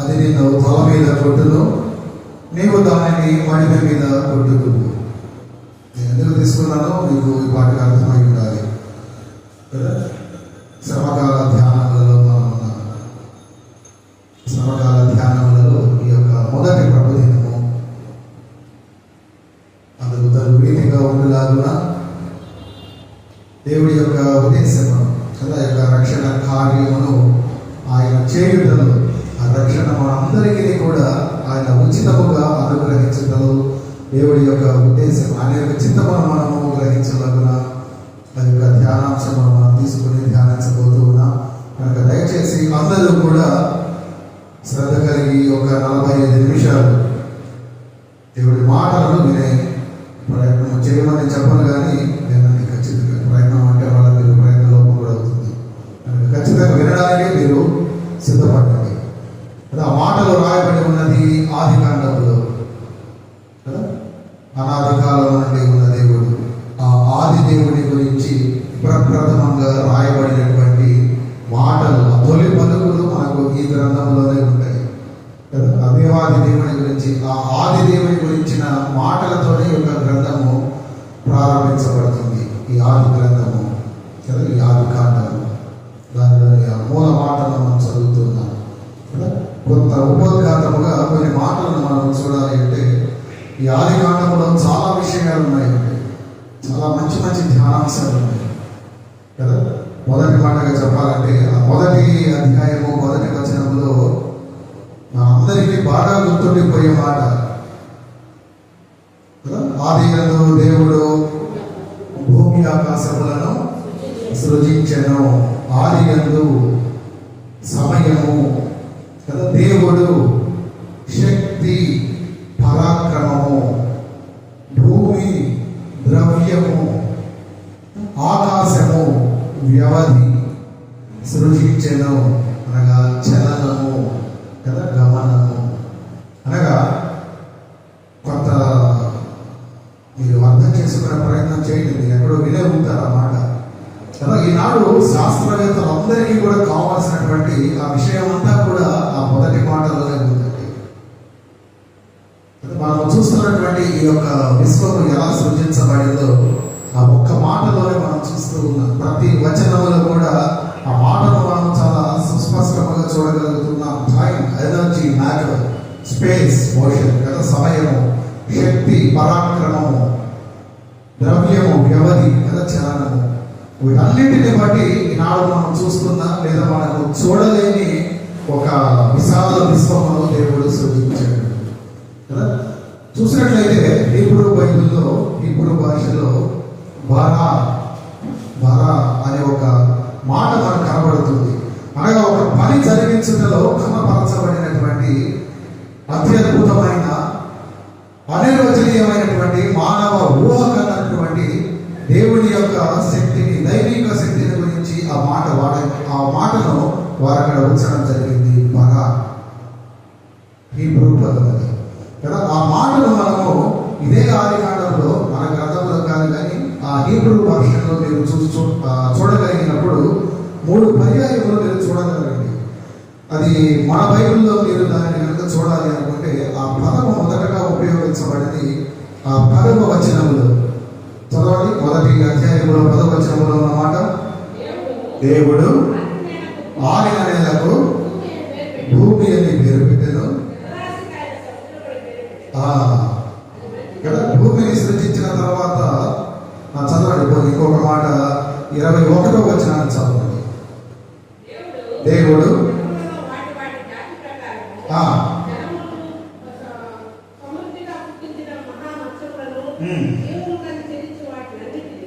అది నిన్ను తల మీద కొట్టును, నీవు దానిని మడిమ మీద కొట్టుకు. నేను ఎందుకు తీసుకున్నానో మీకు ఈ పాటకు అర్థమై ఉండాలి కదా. శ్రమకాల ధ్యానములలో మనం ఉన్నాం. శ్రమకాల ధ్యానములలో ఈ యొక్క మొదటి ప్రభుదినము అందుకు తగు రీతిగా ఉండేలాగున దేవుడి యొక్క ఉద్దేశము కదా, యొక్క రక్షణ కార్యమును ఆయన చేయుటలో, ఆ రక్షణ మనందరికీ కూడా ఆయన ఉచితముగా అనుగ్రహించటం దేవుడి యొక్క ఉద్దేశం. ఆయన యొక్క చిత్తమును మనము గ్రహించలాగున అది యొక్క ధ్యానాంశము మనం తీసుకుని ధ్యానించబోతూ ఉన్నాం. కనుక దయచేసి అందరూ కూడా శ్రద్ధ కలిగి ఒక 45 నిమిషాలు దేవుడి మాటలను వినే ప్రయత్నం చేయమని చెప్పను, కానీ వినండి ఖచ్చితంగా. ప్రయత్నం అంటే వాళ్ళ మీరు ప్రయత్న లోపం కూడా అవుతుంది. కనుక ఖచ్చితంగా వినడానికే మీరు సిద్ధపడండి. ఆ మాటలో రాయబడి ఉన్నది ఆది కాండములో కదా. అనాది కాలం నుండి ఉన్న దేవుడు, ఆ ఆది దేవుడి గురించి ప్రప్రథమంగా రాయబడినటువంటి మాటలు, ఆ తొలి పలుకులు మనకు ఈ గ్రంథంలోనే ఉంటాయి కదా. అదేవాది దేవుడి గురించి, ఆ ఆది దేవుడి గురించిన మాటలతోనే ఈ యొక్క గ్రంథము ప్రారంభించబడుతుంది. ఈ ఆది గ్రంథము కదా, ఈ ఆది కాండము, దానిలోని ఆ మూల మాటలను మనం చదువుతున్నాం కదా. కొంత ఉపోద్ఘాతముగా కొన్ని మాటలను మనం చూడాలి అంటే ఈ ఆది కాండములో చాలా విషయాలు ఉన్నాయండి, చాలా మంచి మంచి ధ్యానాంశాలు ఉన్నాయి కదా. మొదటి మాటగా చెప్పాలంటే ఆ మొదటి అధ్యాయము మొదటి వచనంలో అందరికీ బాగా గుర్తుండిపోయే మాట కదా. ఆదియందు దేవుడు భూమి ఆకాశములను సృజించెను, ఆదియందు సమయము కదా. దేవుడు శక్తి పరాక్రమము, భూమి ద్రవ్యము, ఆకాశము వ్యవధి సృజించెను అనగా చలనము కదా, గమనము అనగా కొంత మీరు అర్థం చేసుకునే ప్రయత్నం చేయండి. మీరు ఎక్కడో వినే ఉంటారు అన్నమాట కదా. ఈనాడు శాస్త్రవేత్తలు అందరికీ కూడా కావాల్సినటువంటి ఆ విషయం అంతా కూడా ఆ మొదటి మాటలోనే ఉందండి. మనం చూస్తున్నటువంటి ఈ యొక్క విశ్వము ఎలా సృజించబడిందో ఆ ఒక్క మాటలోనే మనం చూస్తూ ఉన్నాం. ప్రతి వచనంలో కూడా ఆ మాటను మనం చాలా సుస్పష్టంగా చూడగలుగుతున్నాం. Time, energy, matter, space, motion కదా, సమయము, శక్తి, పరాక్రమము, ద్రవ్యము, వ్యవధి కదా, చలనము, వీటన్నింటిని బట్టి ఈనాడు మనం చూస్తున్నా లేదా మనకు చూడలేని ఒక విశాల విశ్వములో దేవుడు సృజించాడు కదా. చూసినట్లయితే హీబ్రూ బైబిల్లో, హీబ్రూ భాషలో బారా బారా అనే ఒక మాట మనకు కనబడుతుంది. అనగా ఒక పని జరిగించడంలో కనపరచబడినటువంటి అత్యద్భుతమైన అనిర్వచనీయమైనటువంటి మానవ ఊహ కన్నటువంటి దేవుని యొక్క శక్తిని, దైవిక శక్తిని గురించి ఆ మాటను వారు అక్కడ ఉంచడం జరిగింది. బారా హీబ్రూ పదం అది కదా. ఆ మాటను మనము ఇదే ఆది కాండంలో మన గ్రంథంలో కాదు, కానీ ఆ హీబ్రూ భాషలో మీరు చూడగలిగినప్పుడు 3 పర్యాయములు మీరు చూడగలరండి. అది మన బైబిల్లో మీరు దానిని కనుక చూడాలి అనుకుంటే ఆ పదము మొదటగా ఉపయోగించబడింది ఆ 10వ వచనంలో. చదవండి, మొదటి అధ్యాయంలో 10వ వచనంలో ఉన్నమాట. దేవుడు ఆరిన నేలకు భూమి అని పేరు పెట్టెను. భూమిని సృజించిన తర్వాత చదవండి ఇంకొక మాట, 21వ వచనాన్ని చదవండి. దేవుడు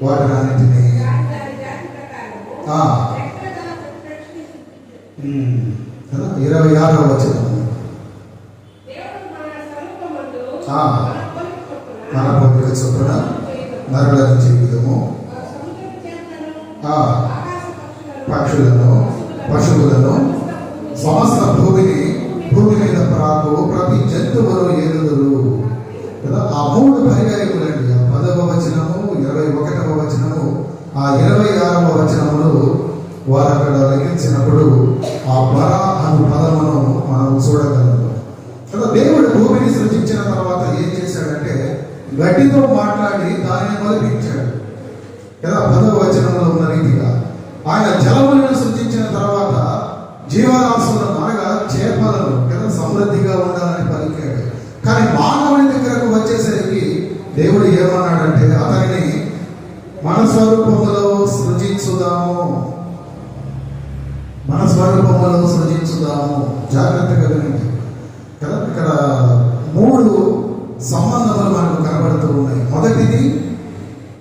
వాటినన్నింటినీ 26వ వచనం, మన పోలిక చొప్పున నరులను చేయుదము, పక్షులను, పశువులను, సమస్త భూమి మీద ప్రాకు ప్రతి జంతువులు ఏలుదురు కదా. ఆ 3 పర్యాయములండి. ఆ 10వ వచనము, 21వ వచనము, ఆ 26వ వచనములు వారు అక్కడ లెక్కించినప్పుడు ఆ బర అను పదమును మనం చూడగలం. దాన్ని మొదలుపించాడు కదా. 10వ వచనంలో ఉన్న రీతిగా ఆయన జలములను సృష్టించిన తర్వాత జీవరాశులను అనగా చేపలను కదా సమృద్ధిగా ఉండాలని పలికాడు. కానీ మానవుని దగ్గరకు వచ్చేసరికి దేవుడు ఏమన్నాడంటే అతనిని మన స్వరూపములో సృజించుదాము, మన స్వరూపములో సృజించుదాము. జాగ్రత్తగా వినండి కదా. ఇక్కడ 3 సంబంధములు మనకు కనబడుతూ ఉన్నాయి. మొదటిది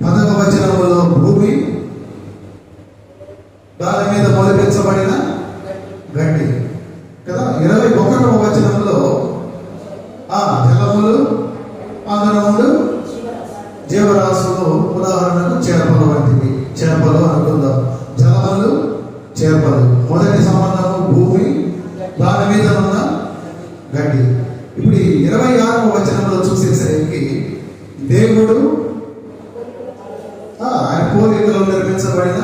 10వ వచనములో భూమి, దాని మీద మొదలుపెచ్చబడిన గడ్డి కదా. 21వ వచనంలో జలములు, అందులో జీవరాశులు, ఉదాహరణకు చేపలు వంటివి. చేపలు అనుకుందాం, జలములు, చేపలు. మొదటి సంబంధము భూమి, దాని మీద ఉన్న గడ్డి. ఇప్పుడు 26వ వచనంలో చూసేసరికి దేవుడు ఆయన పోలికలో నిర్మించబడిన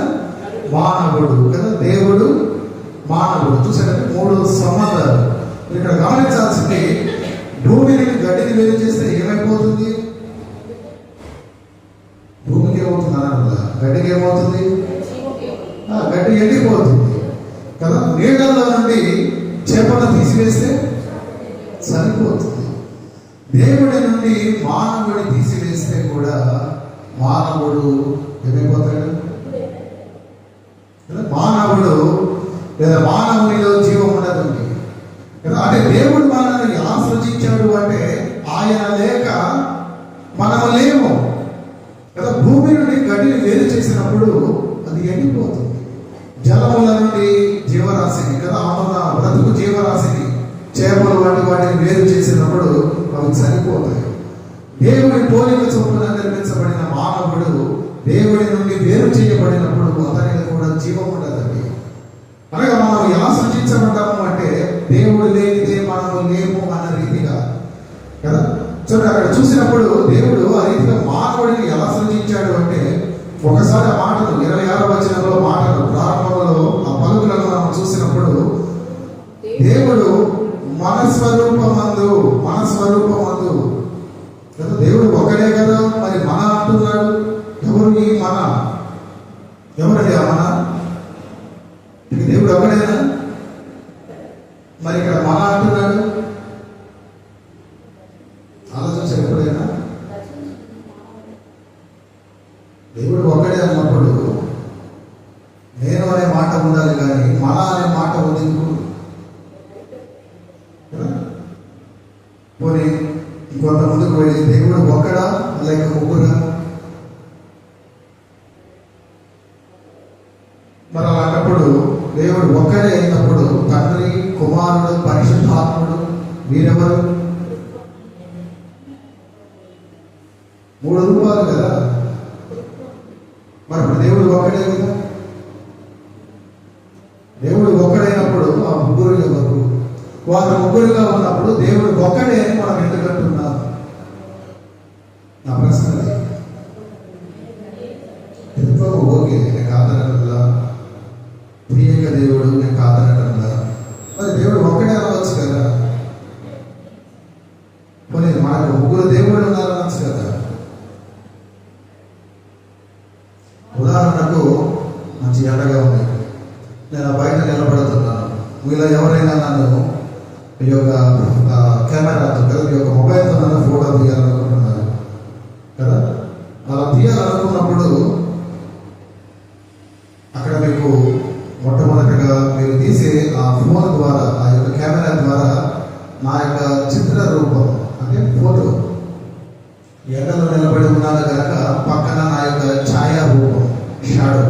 మానవుడు కదా. దేవుడు మానవుడు చూసారంటే 3 సంబంధాలు. ఇక్కడ గమనించాల్సింది భూమిని గడ్డిని వేరు చేస్తే ఏమైపోతుంది? భూమికి ఏమవుతుంది అన్నదా, గడ్డికి ఏమవుతుంది? గడ్డి ఎండిపోతుంది కదా. నీళ్ళల్లో నుండి చేపలను తీసివేస్తే సరిపోతుంది. దేవుడి నుండి మానవుడిని తీసివేస్తే కూడా మానవుడు ఏమైపోతాడు? మానవుడు లేదా మానవునిలో జీవం ఉండదండి కదా. అంటే దేవుడు మనల్ని ఎలా సృజించాడు అంటే ఆయన లేక మనము లేము కదా. భూమి నుండి గడ్డిని వేరు చేసినప్పుడు అది ఎండిపోతుంది. జలముల నుండి జీవరాశిని కదా, ఆమె బ్రతుకు జీవరాశిని, చేపలు వంటి వాటిని వేరు చేసినప్పుడు అవి సరిపోతాయి. దేవుడి పోలిక చొప్పున నిర్మించబడిన మానవుడు దేవుడి నుండి వేరు చేయబడినప్పుడు అతనికి కూడా జీవం ఉండదండి. అనగా మనం ఎలా సృష్టించబడ్డాము అంటే దేవుడు లేనిదే మనము లేము అన్న రీతిగా కదా. చూడండి, అక్కడ చూసినప్పుడు దేవుడు ఆ రీతిగా మానవుడిని ఎలా సృష్టించాడు అంటే ఒకసారి ఆ మాటలు 26వ వచనంలో మాటలు ప్రారంభంలో ఆ పలుకులను మనం చూసినప్పుడు దేవుడు మన స్వరూపమందు కదా. దేవుడు ఒకడే కదా, మరి మన అంటున్నాడు. ఎవరు ఈ మన? ఎవరండి ఆ మన? దేవుడు ఒకడేనా? మరి ఇక్కడ మన అంటున్నాడు. ఆలోచించ ఎప్పుడైనా దేవుడు ఒక్కడే అన్నప్పుడు నేను అనే మాట ఉండాలి, కానీ మన అనే మాట ఉంది. పోనీ ఇంకొంత ముందుకు వెళ్ళి దేవుడు ఒక్కడా లేక ముగ్గురా? మరి అలాంటప్పుడు దేవుడు ఒక్కడే అయినప్పుడు తండ్రి, కుమారుడు, పరిశుద్ధాత్ముడు వీరెవరు? 3 రూపాలు కదా. మరి ఇప్పుడు దేవుడు ఒక్కడే కదా. దేవుడు ఒక్కడైనప్పుడు ఆ ముగ్గురు ఎవరు? వారు ముగ్గురుగా ఉన్నప్పుడు దేవుడు ఒక్కడే అని మనం ఎందుకంటున్నాం? నా ప్రశ్న ఓకే, నేను కాదనటంలా. ప్రియంగా దేవుడు నేను కాదనటంలా. మరి దేవుడు ఒక్కడే అనవచ్చు కదా. పోనీ మనకు ముగ్గురు దేవుడు ఉన్నారనొచ్చు కదా. ఉదాహరణకు మంచి ఎండగా ఉంది, నేను బయట నిలబడుతున్నాను. మీలో ఎవరైనా నన్ను ఈ యొక్క కెమెరాతో కదా, ఈ యొక్క మొబైల్తో నన్ను ఫోటో తీయాలనుకుంటున్నారు కదా. అలా తీయాలనుకున్నప్పుడు అక్కడ మీకు మొట్టమొదటిగా మీరు తీసే ఆ ఫోన్ ద్వారా, ఆ యొక్క కెమెరా ద్వారా నా యొక్క చిత్ర రూపం అంటే ఫోటో, ఎండలో నిలబడి ఉన్నాను కనుక పక్కన నా యొక్క ఛాయా రూపం, షాడో.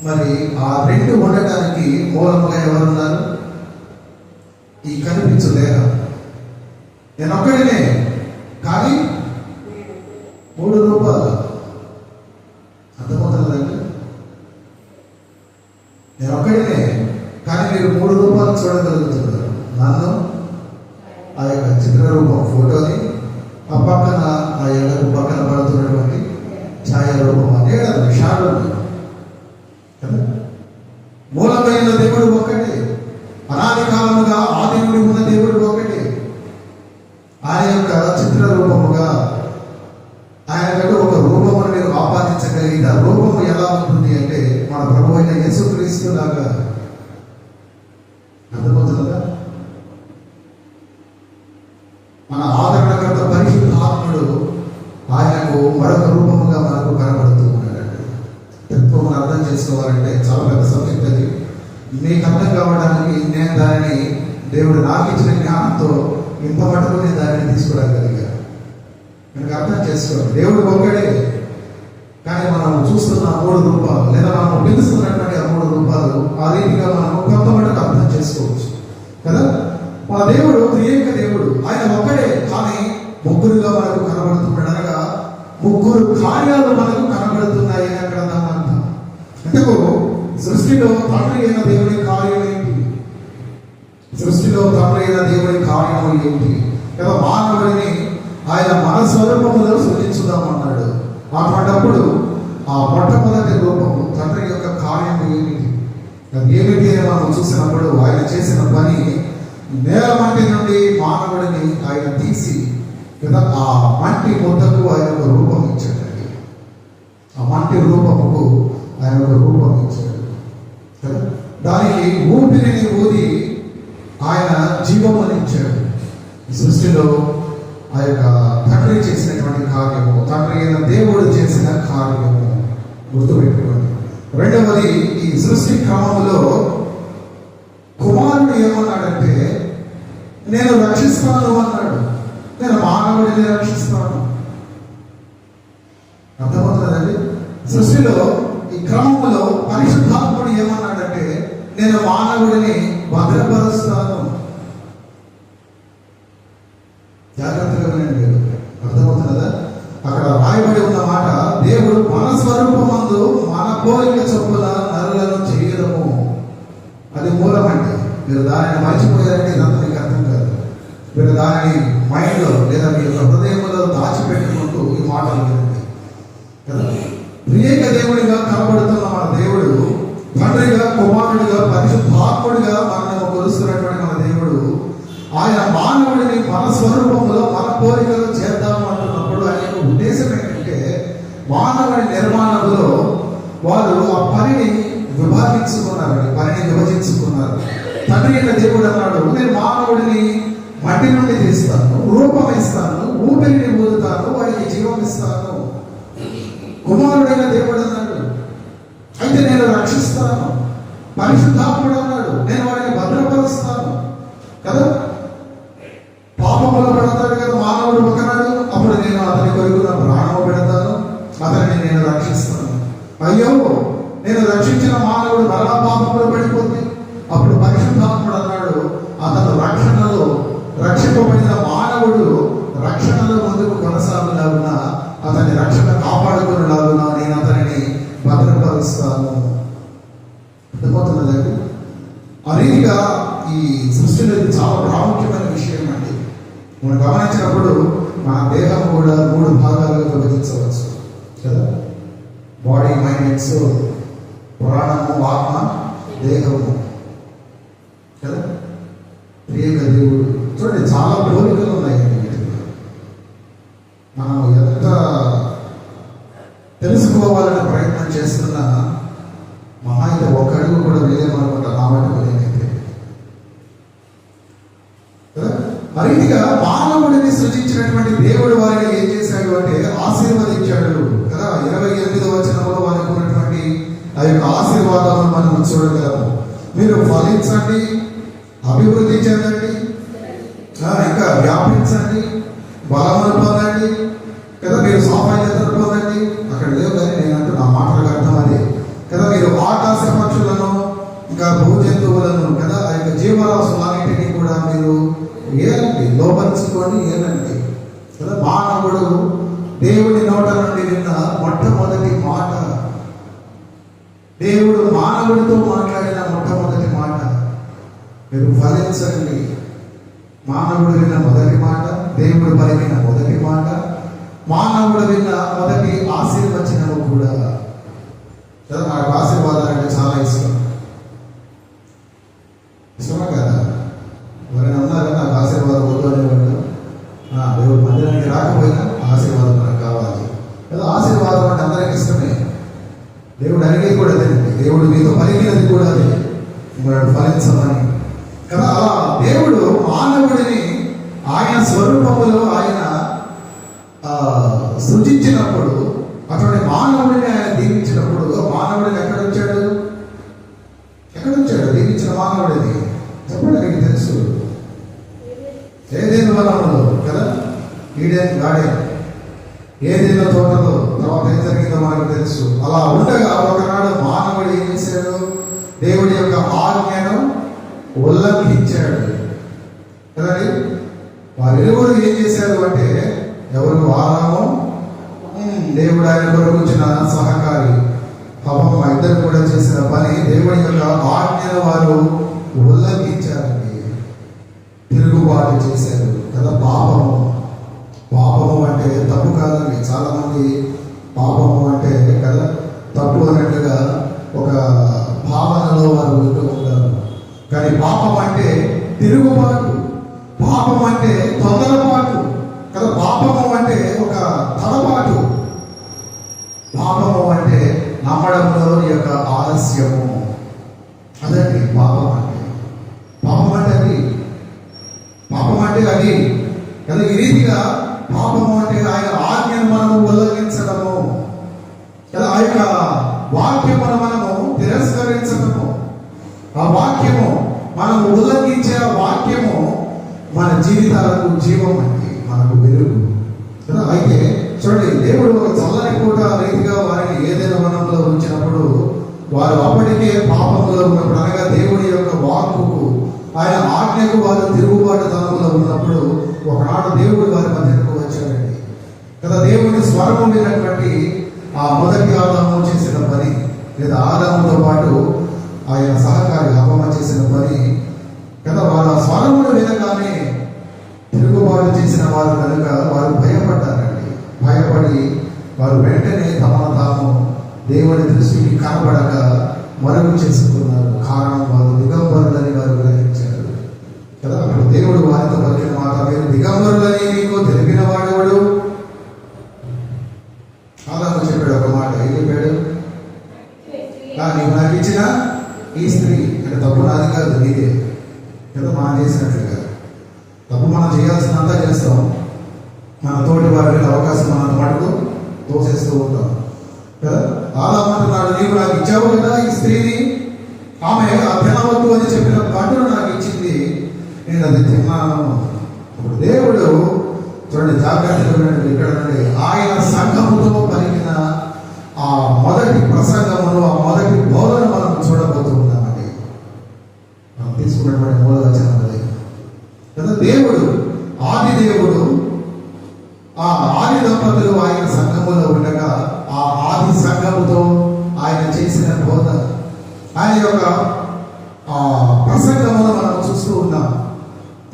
మరి ఆ 2 ఉండటానికి మూలముగా ఎవరున్నారు? ఈ కనిపించు దేహం. నేను ఒక్కడినే, కానీ 3 రూపాలు. అర్థమవుతుందండి? నేను ఒక్కడినే, కానీ మీరు 3 రూపాలు చూడగలుగుతున్నారు. నన్ను, ఆ యొక్క చిత్రరూపం ఫోటోని, ఆ పక్కన ఆ ఎడకు పక్కన పడుతున్నటువంటి ఛాయారూపం అనేది షాడోని. మూలమైన దేవుడు ఒక్కటే, అనాది కాలముగా ఆది నుండి ఉన్న దేవుడు ఒక్కటే. ఆయన యొక్క చిత్రరూపముగా చేసుకోవాలంటే చాలా పెద్ద సబ్జెక్ట్ అది. మీకు అర్థం కావడానికి నేను దానిని దేవుడు నాకు ఇచ్చిన జ్ఞానంతో ఇంత మటుకు నేను దానిని తీసుకురాగలిగా. మనకు అర్థం చేసుకోవాలి, దేవుడు ఒక్కడే. కానీ మనం చూస్తున్న 3 రూపాలు లేదా మనం పిలుస్తున్నటువంటి ఆ 3 రూపాలు ఆ రీతిగా మనం కొంత మటుకు అర్థం చేసుకోవచ్చు కదా. మా దేవుడు త్రియేక దేవుడు, ఆయన ఒక్కడే. కానీ ముగ్గురుగా మనకు కనబడుతున్నాడు, అనగా 3 కార్యాలు మనకు కనబడుతున్నాయి అని అక్కడ దాని అర్థం. అంటే సృష్టిలో తండ్రి అయిన దేవుని కార్యం ఏంటి? సృష్టిలో తండ్రి అయిన దేవుని కార్యం ఏంటి కదా. మానవుడిని ఆయన మన స్వరూపంలో సృష్టించుదామన్నాడు. అటువంటిప్పుడు ఆ మొట్టమొదటి రూపము తండ్రి యొక్క కార్యం ఏమిటి ఏమిటి అని మనం చూసినప్పుడు ఆయన చేసిన పని నేల మట్టి నుండి మానవుడిని ఆయన తీసి కదా ఆ మట్టి ముద్దకు ఆయన ఒక రూపం ఇచ్చాడండి. ఆ మట్టి రూపముకు ఆయన ఒక రూపం ఇచ్చాడు కదా. దానికి ఊపిరిని ఊది ఆయన జీవముని ఇచ్చాడు. సృష్టిలో ఆ యొక్క తండ్రి చేసినటువంటి కార్యము, తండ్రి అయిన దేవుడు చేసిన కార్యము గుర్తుపెట్టుకోండి. రెండవది, ఈ సృష్టి క్రమంలో కుమారుడు ఏమన్నాడంటే నేను రక్షిస్తాను అన్నాడు. నేను మానవుడిని రక్షిస్తాను. అర్థమవుతుందండి. సృష్టిలో ఈ క్రమంలో పరిశుద్ధాత్ముడు ఏమన్నాడంటే నేను మానవుడిని భద్రపరుస్తాను. జాగ్రత్తగా వినండి, అర్థమవుతున్నదా? అక్కడ రాయబడి ఉన్న మాట, దేవుడు మన స్వరూపమందు మన పోలిక చొప్పున నరులను చేయడము. అది మూలమండి. మీరు దానిని మర్చిపోయారంటే ఇదంతా మీకు అర్థం కాదు. మీరు దానిని మైండ్లో లేదా మీ యొక్క హృదయంలో దాచిపెట్టుకుంటూ ఈ మాటలు వినండి కదా. త్రియేక దేవుడిగా కనబడుతున్న మన దేవుడు తండ్రిగా, కుమారుడిగా, పరిశుద్ధాత్ముడిగా మనల్ని కొలుస్తున్నటువంటి మన దేవుడు ఆయన మానవుడిని మన స్వరూపంలో మన పోలికలో చేద్దాము అంటున్నప్పుడు ఆయన యొక్క ఉద్దేశం ఏంటంటే మానవుడి నిర్మాణంలో వారు ఆ పనిని విభజించుకున్నారు. తండ్రి అయిన దేవుడు అన్నాడు నేను మానవుడిని మట్టి నుండి తీస్తాను, రూపం ఇస్తాను, ఊపిరిని ఊదుతాను, వాడికి జీవం ఇస్తాను. కుమారుడైన దేవుడు అన్నాడు అయితే నేను రక్షిస్తాను. పరిశుద్ధాత్ముడు అన్నాడు నేను వాడిని భద్రపరుస్తాను కదా. పాపములో పెడతాడు కదా మానవుడు ఒకనాడు, అప్పుడు నేను అతని కొరకు నా ప్రాణము పెడతాను, అతనిని నేను రక్షిస్తాను. అయ్యో నేను రక్షించిన మానవుడు మరలా పాపంలో పడిపోతే అప్పుడు పరిశుద్ధాత్ముడు అన్నాడు అతను రక్షింపబడిన మానవుడు రక్షణలో ముందుకు కొనసాగులాగున అతని రక్షణ కాపాడుకునేలాగున నేను అతనిని భద్రపరుస్తాను. అర్థమవుతున్నదండి. ఆ రీతిగా ఈ సృష్టిలో ఇది చాలా ప్రాముఖ్యమైన విషయం అండి. మనం గమనించినప్పుడు మన దేహం కూడా 3 భాగాలుగా విభజించవచ్చు కదా. బాడీ, మైండ్ అండ్ సోల్, ప్రాణము, ఆత్మ, దేహము కదా. త్రియేక దేవుడు చూడండి, చాలా పోలికలు ఉన్నాయండి. మనం ఎంత తెలుసుకోవాలని ప్రయత్నం చేస్తున్నా మహా అయితే ఒక అడుగు కూడా వేయమనుకుంటా నా మటుకు నేనైతే కదా. ఆ రీతిగా మానవుడిని సృజించినటువంటి దేవుడు వారిని ఏం చేశాడు అంటే ఆశీర్వదించాడు కదా. 28వ వచనంలో వారికి ఉన్నటువంటి ఆ యొక్క ఆశీర్వాదాలను మనం చూడగలము. మీరు ఫలించండి, అభివృద్ధి చెందండి, ఇంకా వ్యాపించండి, బలమును పొందండి కదా. మీరు సామాన్యతను పొందండి. అక్కడ లేవు కానీ నేను అంటూ నా మాటలకు అర్థం అదే కదా. మీరు ఆకాశ పక్షులను ఇంకా భూ జంతువులను కదా ఆ యొక్క జీవరాశులన్నింటినీ కూడా మీరు ఏలండి, లోపరుచుకొని ఏలండి కదా. మానవుడు దేవుడి నోట నుండి విన్న మొట్టమొదటి మాట, దేవుడు మానవుడితో మాట్లాడిన మొట్టమొదటి మాట మీరు ఫలించండి. మానవుడు విన్న మొదటి మాట, దేవుడు పలికిన మొదటి మాట, మానవుడు విన్న మొదటి ఆశీర్వచనము కూడా కదా. నాకు ఆశీర్వాదాలు అంటే చాలా ఇష్టం. ఇష్టమా కదా? ఎవరైనా ఉన్నారు నాకు ఆశీర్వాదం వద్దు అనేవాళ్ళు. దేవుడు మందిరానికి రాకపోయినా ఆశీర్వాదం మనకు కావాలి కదా. ఆశీర్వాదం అంటే అందరికి ఇష్టమే. దేవుడు అడిగేది కూడా అదేనండి. దేవుడు మీతో పలికినది కూడా అదే, వాడు ఫలించమని కదా. అలా దేవుడు మానవుడిని ఆయన స్వరూపములో ఆయన సృజించినప్పుడు అటువంటి మానవుడిని ఆయన దీవించినప్పుడు మానవుడిని ఎక్కడ ఉంచాడు? దీవించిన మానవుడిని చెప్పండి, మీకు తెలుసు. ఏదేను వనంలో కదా, ఈడెన్ గార్డెన్, ఏదేను తోటలో. తర్వాత ఏం జరిగిందో మనకు తెలుసు. అలా ఉండగా ఒకనాడు మానవుడు ఏం చేశాడు? దేవుడి యొక్క ఆజ్ఞను ఉల్లంఘించాడు కదండి. వారిరువురు ఏం చేశారు అంటే, ఎవరు? ఆదాము, దేవుడు ఆయన కొరకు వచ్చిన సహకారి పాపం, ఇద్దరు కూడా చేసిన పని దేవుడి యొక్క ఆజ్ఞను వారు ఉల్లంఘించారండి, తిరుగుబాటు చేశారు కదా. పాపము అంటే తప్పు కాదండి. చాలా మంది పాపము అంటే కదా తప్పు అన్నట్లుగా ఒక భావనలో వారు ఉంటూ ఉంటారు. కానీ పాపం అంటే తిరుగుబాటు, పాపం అంటే తొందరపాటు కదా. పాపము అంటే ఒక తడబాటు, పాపము అంటే నమ్మడంలో యొక్క ఆలస్యము. అదండి పాపం అంటే. పాపం అంటే అది కదా. ఈ రీతిగా పాపము అంటే ఆయన ఆజ్ఞను మనము ఉల్లంఘించడము కదా. ఆ యొక్క వాక్యమును మనము తిరస్కరించడము, ఆ వాక్యము మనం ఉల్లంఘించే వాక్యము మన జీవితాలకు జీవం అంటే, మనకు వెలుగు కదా. అయితే చూడండి, దేవుడు ఒక చల్లని పూట రీతిగా వారిని ఏదైనా వనంలో ఉంచినప్పుడు వారు అప్పటికే పాపంలో ఉన్నప్పుడు, అనగా దేవుడి యొక్క వాక్కుకు ఆయన ఆజ్ఞకు వారు తిరుగుబాటుతనంలో ఉన్నప్పుడు ఒకనాడు దేవుడు వారి మధ్యకు వచ్చాడండి కదా. దేవుడి స్వరము విన్నటువంటి ఆ మొదటి ఆదాము చేసిన పని, లేదా ఆదాముతో పాటు ఆయన సహకారి అపమ చేసిన పని కదా, వాళ్ళ స్వరమును వినగానే తిరుగుబాటు చేసిన వారు కనుక వారు భయపడ్డారండి. భయపడి వారు వెంటనే తమను తాము దేవుడి దృష్టికి కనబడక మరుగు చేసుకున్నారు. కారణం వారు దిగంబరులని వారు గ్రహించారు కదా. అప్పుడు దేవుడు వారితో పలికిన మాట, మీరు దిగంబరులని మీకు తెలిపిన వాడెవడు? ఆదాము చెప్పాడు ఒక మాట, ఏం చెప్పాడు? నీవు నాకు ఇచ్చిన ఈ స్త్రీ అంటే తప్పు నాది కాదు, నీదే కదా. మనం చేసినట్లుగా తప్పు మనం చేయాల్సినంతా చేస్తాం, మన తోటి వారికి అవకాశం మనం మటుకు తోసేస్తూ ఉంటాం కదా. ఆదామంటున్నాడు, నీవు నాకు ఇచ్చావు కదా ఈ స్త్రీని, ఆమె ఆ తినవద్దు అని చెప్పిన పండును నాకు ఇచ్చింది, నేను అది తిన్నాను. ఇప్పుడు దేవుడు చూడండి, జాగ్రత్తగా ఇక్కడ నుండి ఆయన సంఘముతో పలికిన ఆ మొదటి ప్రసంగమును, ఆ మొదటి బోధన మనం చూడబోతూ ఉన్నామండి. మనం తీసుకున్నటువంటి మూలవచనం అది కదా. దేవుడు, ఆది దేవుడు, ఆ ఆది దంపతులు ఆయన సంఘములో ఉండగా ఆ ఆది సంఘముతో ఆయన చేసిన బోధ, ఆయన యొక్క ప్రసంగమును మనం చూస్తూ ఉన్నాం.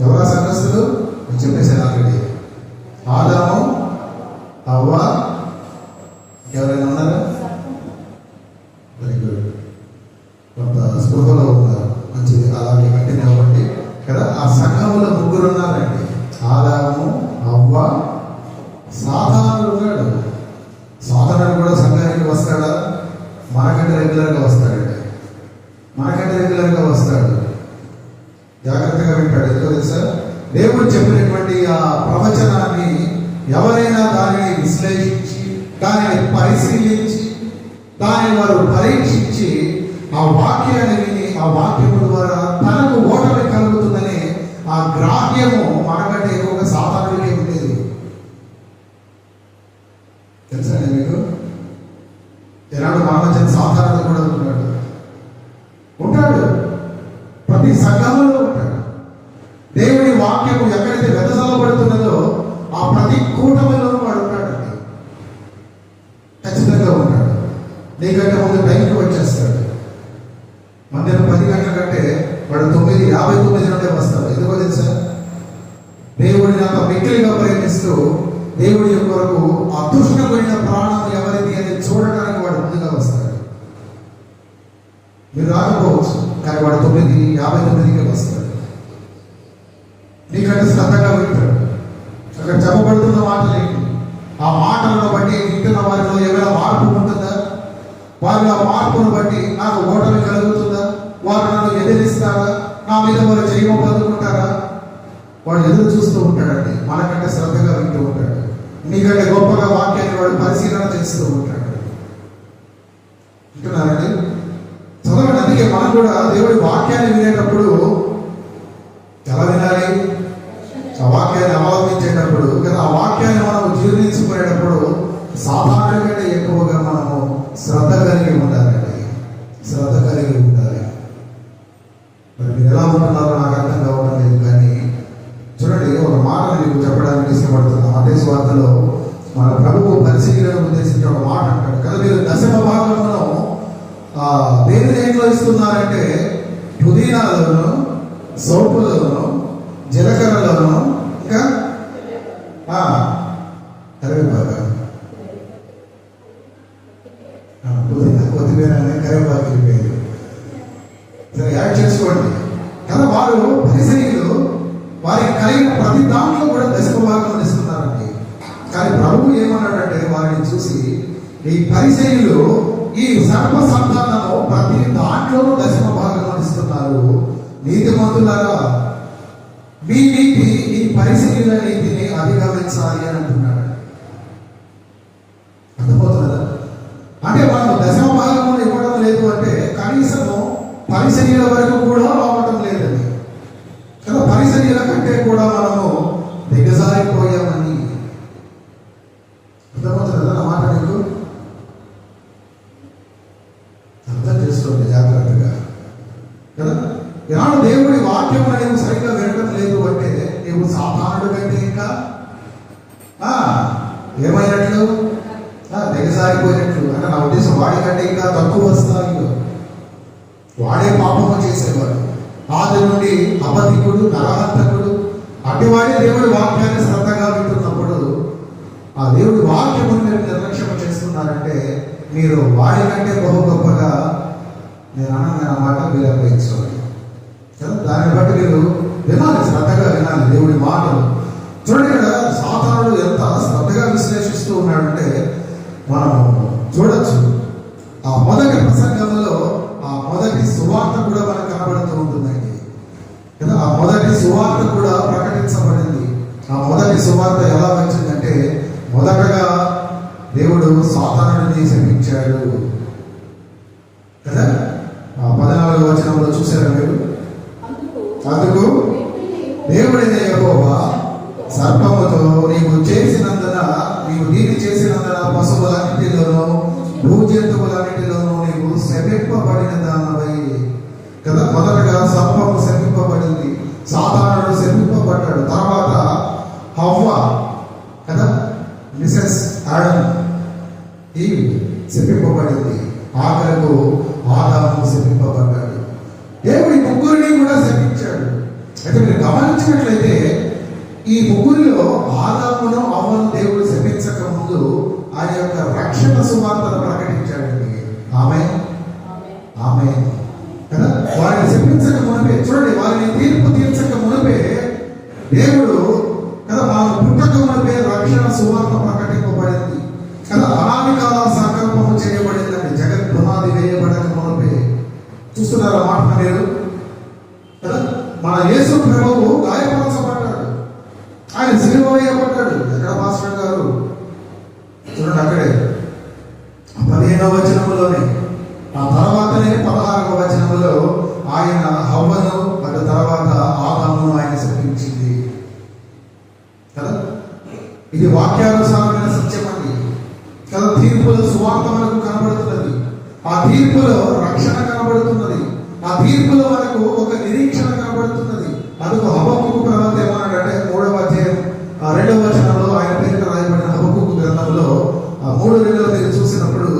ఎవరా సంఘస్థులు? నేను చెప్పేసాను ఆల్రెడీ. ఆదాము, హవ్వ, ఎవరైనా ఉన్నారా? వెరీ గుడ్, కొంత స్పృహలో ఉన్నారు, మంచిది. అలాగే కంటిన్యూ అవ్వండి కదా. ఆ సంఘములో ముగ్గురు ఉన్నారండి, ఆదాము, హవ్వ, సాధారణుడు ఉన్నాడు. సాధారణుడు కూడా సంఘానికి వస్తాడా? మనకంటే రెగ్యులర్గా వస్తాడండి, మనకంటే రెగ్యులర్గా వస్తాడు. జాగ్రత్తగా వింటాడు. ఎందుకో తెలుసా? దేవుడు చెప్పినటువంటి ఆ ప్రవచనాన్ని ఎవరైనా దానిని విశ్లేషించి, దానిని పరిశీలించి, దానిని వారు పరీక్షించి ఆ వాక్యాన్ని విని, ఆ వాక్యము ద్వారా తనకు ఓటమి కలుగుతుందని ఆ గ్రాహ్యము మనకంటే ఎక్కువగా సాధారణుడికే ఉండేది. తెలుసా మీకు? ఈనాడు మన మధ్య సాధారణ కూడా ఉంటాడు, ప్రతి సంఘంలో ఉంటాడు. దేవుడి వాక్యము ఎక్కడైతే వెదజల్లబడుతున్నదో ఆ ప్రతి కూటమిలోనూ వాడు ఉంటాడండి, ఖచ్చితంగా ఉంటాడు. నీకంటే ముందు టైంకి వచ్చేస్తాడు. మధ్యాహ్నం 10 గంటల కంటే వాడు 9:59 నుండే వస్తాడు. ఎందుకో తెలుసా? దేవుడిని అంత మిక్కిలిగా ప్రేమిస్తూ దేవుడి కొరకు అదృష్టమైన ప్రాణం ఎవరిది అని చూడడానికి వాడు ముందుగా వస్తాడు. మీరు రాకపోవచ్చు, కానీ వాడు 9:59కే వస్తాడు. నీకంటే శ్రద్ధగా వింటాడు. అక్కడ చెప్పబడుతున్న మాటలు ఏంటి? ఆ మాటలను బట్టి వింటున్న వారిలో ఏమైనా మార్పు ఉంటుందా? వారిలో మార్పును బట్టి నాకు ఓటమి కలుగుతుందా? వారు నన్ను ఎదిరిస్తారా? నా మీద వారు జయము పొందుకుంటారా? వాడు ఎదురు చూస్తూ ఉంటాడండి, మనకంటే శ్రద్ధగా వింటూ ఉంటాడు. నీకంటే గొప్పగా వాక్యాన్ని వాడు పరిశీలన చేస్తూ ఉంటాడు. అంటున్నారండి, చదవండి. అందుకే మనం కూడా దేవుడి వాక్యాన్ని వినేటప్పుడు ఎలా వినాలి? ఆ వాక్యాన్ని అవలంబించేటప్పుడు కదా, ఆ వాక్యాన్ని మనం జీర్ణించుకునేటప్పుడు సాధారణ కంటే ఎక్కువగా మనము శ్రద్ధ కలిగి ఉండాలండి. శ్రద్ధ కలిగి ఉండాలి. మరి మీరు ఎలా ఉంటున్నారో నాకు అర్థం కావడం లేదు, కానీ చూడండి, ఒక మాట మీకు చెప్పడానికి ఇష్టపడుతున్నాను. మత్తయి సువార్తలో మన ప్రభువు పరిశీలనను ఉద్దేశించి ఒక మాట అంటాడు కదా, మీరు దశమ భాగంలో దేంట్లో ఇస్తున్నారంటే పుదీనాలోను, సోపులోను, జీలకర్రలోను, ఇంకా కరివేపాకు, పుదీనా, కొత్తిమీర అనే కరివేపాకు పేరు సరే యాడ్ చేసుకోండి కదా. వారు పరిసయ్యులు వారికి కలిగిన ప్రతి దాంట్లో కూడా దశమ భాగం ఇస్తున్నారండి. కానీ ప్రభువు ఏమన్నాడంటే వారిని చూసి, ఈ పరిసయ్యులు ఈ సర్వ సంతానము ప్రతి దాంట్లోనూ దశమ భాగం ఇస్తున్నారు, నీతిమంతులారా మీ నీతి ఈ పరిసయ్యుల నీతిని అధిగమించాలి అని అంటున్నాడు. అర్థమవుతుందా? అంటే మనం దశమ భాగం ఇవ్వడం లేదు అంటే కనీసము పరిసయ్యుల వరకు కూడా రావటం లేదని కదా. పరిసయ్యుల కంటే కూడా మనము దిగజారిపోయామని అర్థమవుతుందా? నా మాట నీకు అర్థం చేసుకోండి జాగ్రత్తగా కదా. ఈనాడు దేవుడి వాక్యం నీవు సరిగ్గా వినడం లేదు అంటే నీవు సాధారణుడు కంటే ఇంకా ఏమైనట్లు, దిగజారిపోయినట్లు. అంటే నా ఉద్దేశం వాడి కంటే ఇంకా తక్కువ స్థాయిలో వాడే పాపము చేసేవాడు, ఆది నుండి అబద్ధికుడు, నరహంతకుడు. అటువాడే దేవుడి వాక్యాన్ని శ్రద్ధగా వింటున్నప్పుడు ఆ దేవుడి వాక్యమును మీరు నిర్లక్ష్యం చేస్తున్నారంటే మీరు వాడి కంటే బహు గొప్పగా నేను అనగా మాట మీరు అన్వయించుకోవాలి. దాన్ని బట్టి మీరు వినాలి, శ్రద్ధగా వినాలి దేవుడి మాటలు. చూడండి, ఇక్కడ సాతానుడు ఎంత శ్రద్ధగా విశ్లేషిస్తూ ఉన్నాడంటే మనం చూడొచ్చు. ఆ మొదటి ప్రసంగంలో ఆ మొదటి సువార్త కూడా మనకు కనబడుతూ ఉంటుందండి కదా. ఆ మొదటి సువార్త కూడా ప్రకటించబడింది. ఆ మొదటి సువార్త ఎలా వచ్చిందంటే మొదటగా దేవుడు సాతానుడిని శపించాడు కదా. ఆ 14వ వచనంలో చూసారా మీరు? అందుకు దేవుడైన యెహోవా సర్పముతో నీవు దీన్ని చేసినందున పశువులన్నిటిలోనూ భూజంతువులన్నిటిలోనూ నీవు శపింపబడిన దానవై కదా. మొదటగా సర్పము శపింపబడింది, సాతానుడు శపింపబడ్డాడు. తర్వాత హవ్వ కదా, మిసెస్ ఆడమ్ ఈవ్ శపింపబడింది. ఆఖరకు ఆదాము శపింపబడ్డాడు. దేవుడి ముగ్గురిని కూడా శపించాడు. అయితే మీరు గమనించినట్లయితే ఈ ముగ్గురిలో ఆదామును అవ్వను దేవుడు శపించక ముందు ఆయన యొక్క రక్షణ సువార్తను ప్రకటించాడండి. ఆమేన్ ఆమేన్ కదా. వారిని శపించక మునిపే, చూడండి, వారిని తీర్పు తీర్చక మునిపే దేవుడు కదా మనం పుట్టక మునిపే రక్షణ సువార్త ప్రకటింపబడింది కదా. అనాది కాల సంకల్పము చేయబడిందండి. జగత్ పునాది వేయబడక మునిపే. చూస్తున్నారా మాట మీరు కదా. మన యేసు ప్రభువు గాయపరచబడ్డాడు, ఆయన సిలువ వేయబడ్డాడు. ఎక్కడ మాస్టర్ గారు? చూడండి, అక్కడే 15వ వచనంలోనే, ఆ తర్వాతనే 16వ వచనంలో ఆయన హవ్వను, అటు తర్వాత ఆదామును ఆయన శపించింది కదా. ఇది వాక్యానుసారమైన సత్యం అండి కదా. తీర్పులో సువార్త మనకు కనబడుతున్నది, ఆ తీర్పులో రక్షణ కనబడుతున్నది, ఆ తీర్పులో మనకు ఒక నిరీక్షణ కనబడుతున్నది. అందుకు హబక్కూకు ప్రవక్త ఏమన్నాడంటే 3వ అధ్యాయం 2వ వచనంలో ఆయన పేరిట రాయబడిన హబక్కూకు గ్రంథంలో 3:2 మీరు చూసినప్పుడు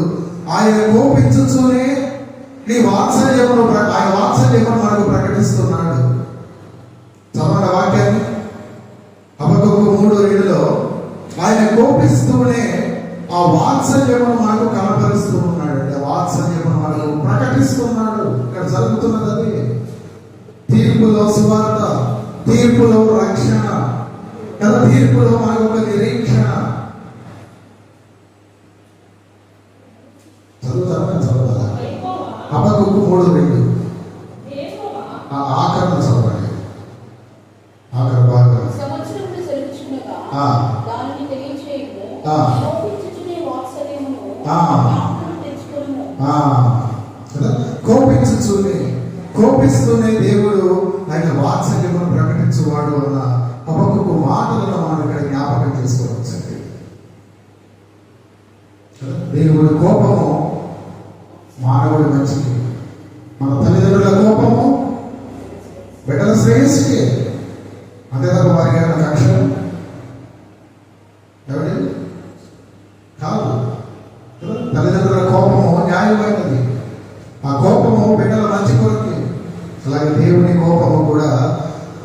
ఆయన కోపించుతూనే నీ వాత్సల్యమును ఆయన వాత్సల్యమును మనకు ప్రకటిస్తున్నాడు. చదవండి వాక్యాన్ని. హబక్కూకు 3:2లో ఆయన కోపిస్తూనే ఆ వాత్సల్యమును మనకు కనపరుస్తూ ఉన్నాడు. ఆ వాత్సల్యమును మనకు ప్రకటిస్తున్నాడు. ఇక్కడ జరుగుతున్నది అది. తీర్పులో సువార్త, తీర్పులో రక్షణ కదా. తీర్పులో మనకు ఒక నిరీక్షణ. చదువుతారా? హబక్కూకు 3:2 ఆఖరణ చదవండి. ఆఖరి భాగం. కోపిస్తూనే దేవుడు ఆయన వాత్సల్యమును ప్రకటించువాడు అన్న హబక్కూకు మాటలను మనం ఇక్కడ జ్ఞాపకం చేసుకోవచ్చండి. దేవుడి కోపము మానవుడి మంచిది, మన తల్లిదండ్రుల కోపము బిడ్డల శ్రేయస్సుకే. అంతే తప్ప వారికి ఏమైనా కక్ష ఎవరి కాదు. తల్లిదండ్రుల కోపము న్యాయమైనది, ఆ కోపము బిడ్డల మంచి కొరకే. అలాగే దేవుని కోపము కూడా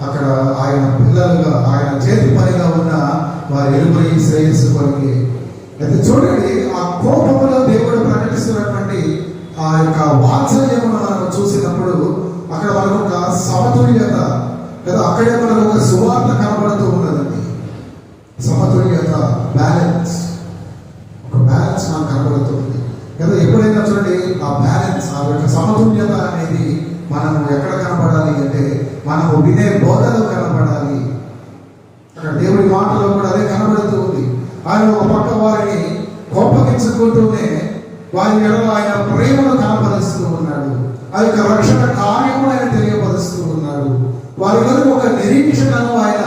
అక్కడ ఆయన పిల్లలుగా ఆయన చేతి పనిగా ఉన్న వారి ఎలుగురి శ్రేయస్సు కొరకే. అయితే చూడండి, ఆ కోపములో దేవుడు ప్రకటిస్తున్నటువంటి ఆ యొక్క వాత్సల్యమును మనం చూసినప్పుడు అక్కడ మనకు ఒక సమతుల్యత కదా, అక్కడే మనకు ఒక సువార్త కనబడుతూ ఉన్నదండి. సమతుల్యత, బ్యాలెన్స్, ఒక బ్యాలెన్స్ మనకు కనబడుతుంది కదా. ఎప్పుడైనా చూడండి, ఆ బ్యాలెన్స్, ఆ యొక్క సమతుల్యత అనేది మనం ఎక్కడ కనపడాలి అంటే మనము వినే బోధలో కనపడాలి. అక్కడ దేవుడి మాటలో కూడా అదే కనబడుతూ ఉంది. ఆయన ఒక పక్క వారిని కోపగించుకుంటూనే వారి ఎడల ఆయన ప్రేమను కనపరుస్తూ ఉన్నాడు. ఆ యొక్క రక్షణ కార్యము ఆయన తెలియపరుస్తూ ఉన్నాడు. వారి వరకు ఒక నిరీక్షణను ఆయన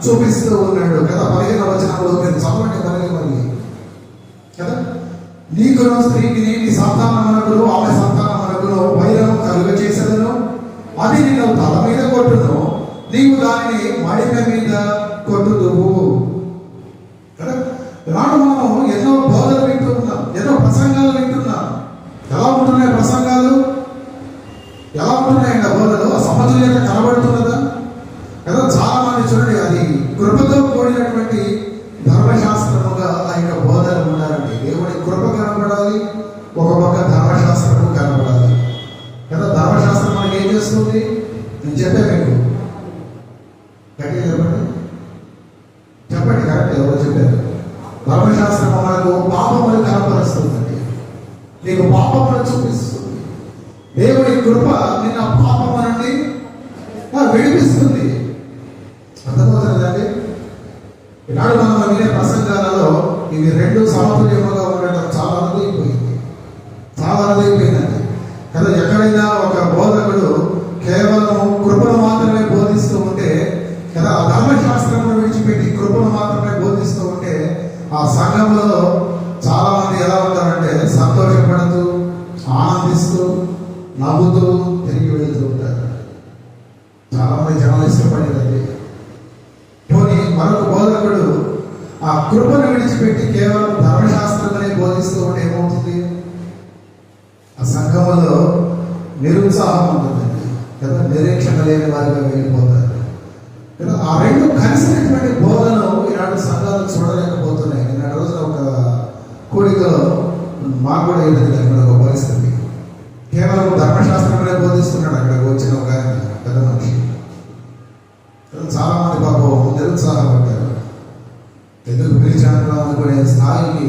చూపిస్తూ ఉన్నాడు కదా. 15వ వచనంలో మీరు చదవండి మరి కదా, నీకును స్త్రీకి నీ సంతానమునకును ఆమె సంతానమునకును వైరము కలుగ చేసేదను, అది నిన్ను తల మీద కొట్టును, నీవు దానిని మడిమ మీద కొట్టుదువు కదా. నాడు మనం ఎన్నో బోధలు వింటూ ఉన్నాం, ఎన్నో ప్రసంగాలు వింటున్నాం. ఎలా ఉంటున్నాయి ప్రసంగాలు, ఎలా ఉంటున్నాయండి బోధలు? ఆ సమతుల్యత కనబడుతున్నదా కదా. చాలా మంది చూడండి, అది కృపతో కూడినటువంటి ధర్మశాస్త్రముగా ఆ యొక్క బోధలు ఉండాలండి. దేవుడి కృప కనబడాలి, ఒక పక్క ధర్మశాస్త్రము కనబడాలి కదా. ధర్మశాస్త్రం మనకి ఏం చేస్తుంది? నేను చెప్పే మీకు గట్టిగా చెప్పండి కరెక్ట్, ఎవరు చెప్పారు? ధర్మశాస్త్రం మనకు పాపములు కనపరుస్తుందండి, నీకు పాపములు చూపిస్తుంది. దేవుడి కృప నిన్న పాపము నుండి విడిపిస్తుంది. అర్థమవుతుందండి. ఈనాడు మనం వినే ప్రసంగాలలో ఇవి రెండు సమతుల్యముగా ఉండటం చాలా అరుదైపోయింది, చాలా అరుదైపోయిందండి కదా. ఎక్కడైనా ఒక బోధకుడు కేవలం కృపను మాత్రమే బోధిస్తూ ఉంటే కదా, ఆ ధర్మశాస్త్రమును విడిచిపెట్టి కృపను మాత్రమే బోధిస్తూ ఉంటే ఆ సంఘంలో చాలా మంది ఎలా ఉంటారంటే సంతోషపడుతూ, ఆనందిస్తూ, నవ్వుతూ తిరిగి వెళ్తూ ఉంటారు. చాలా మంది జనాలు ఇష్టపడేదండి. పోనీ మరొక బోధకుడు ఆ కృపను విడిచిపెట్టి కేవలం ధర్మశాస్త్రమనే బోధిస్తూ ఉంటే ఏమవుతుంది? ఆ సంఘంలో నిరుత్సాహం ఉంటుందండి కదా, నిరీక్షణ లేని వారిగా వెళ్ళిపోతారు కదా. ఆ రెండు కలిసినటువంటి బోధను ఈనాడు సంఘాలు చూడలేకపోతున్నాయి. నిన్న రోజున ఒక కూడికలో మాకు కూడా ఏంటంటే ఒక పరిస్థితి, కేవలం ధర్మశాస్త్రమనే బోధిస్తున్నాడు అక్కడికి వచ్చిన ఒక పెద్ద మనిషి. చాలా మంది పాపం నిరుత్సాహపడ్డారు. ఎందుకు పిలిచాను అనుకునే స్థాయికి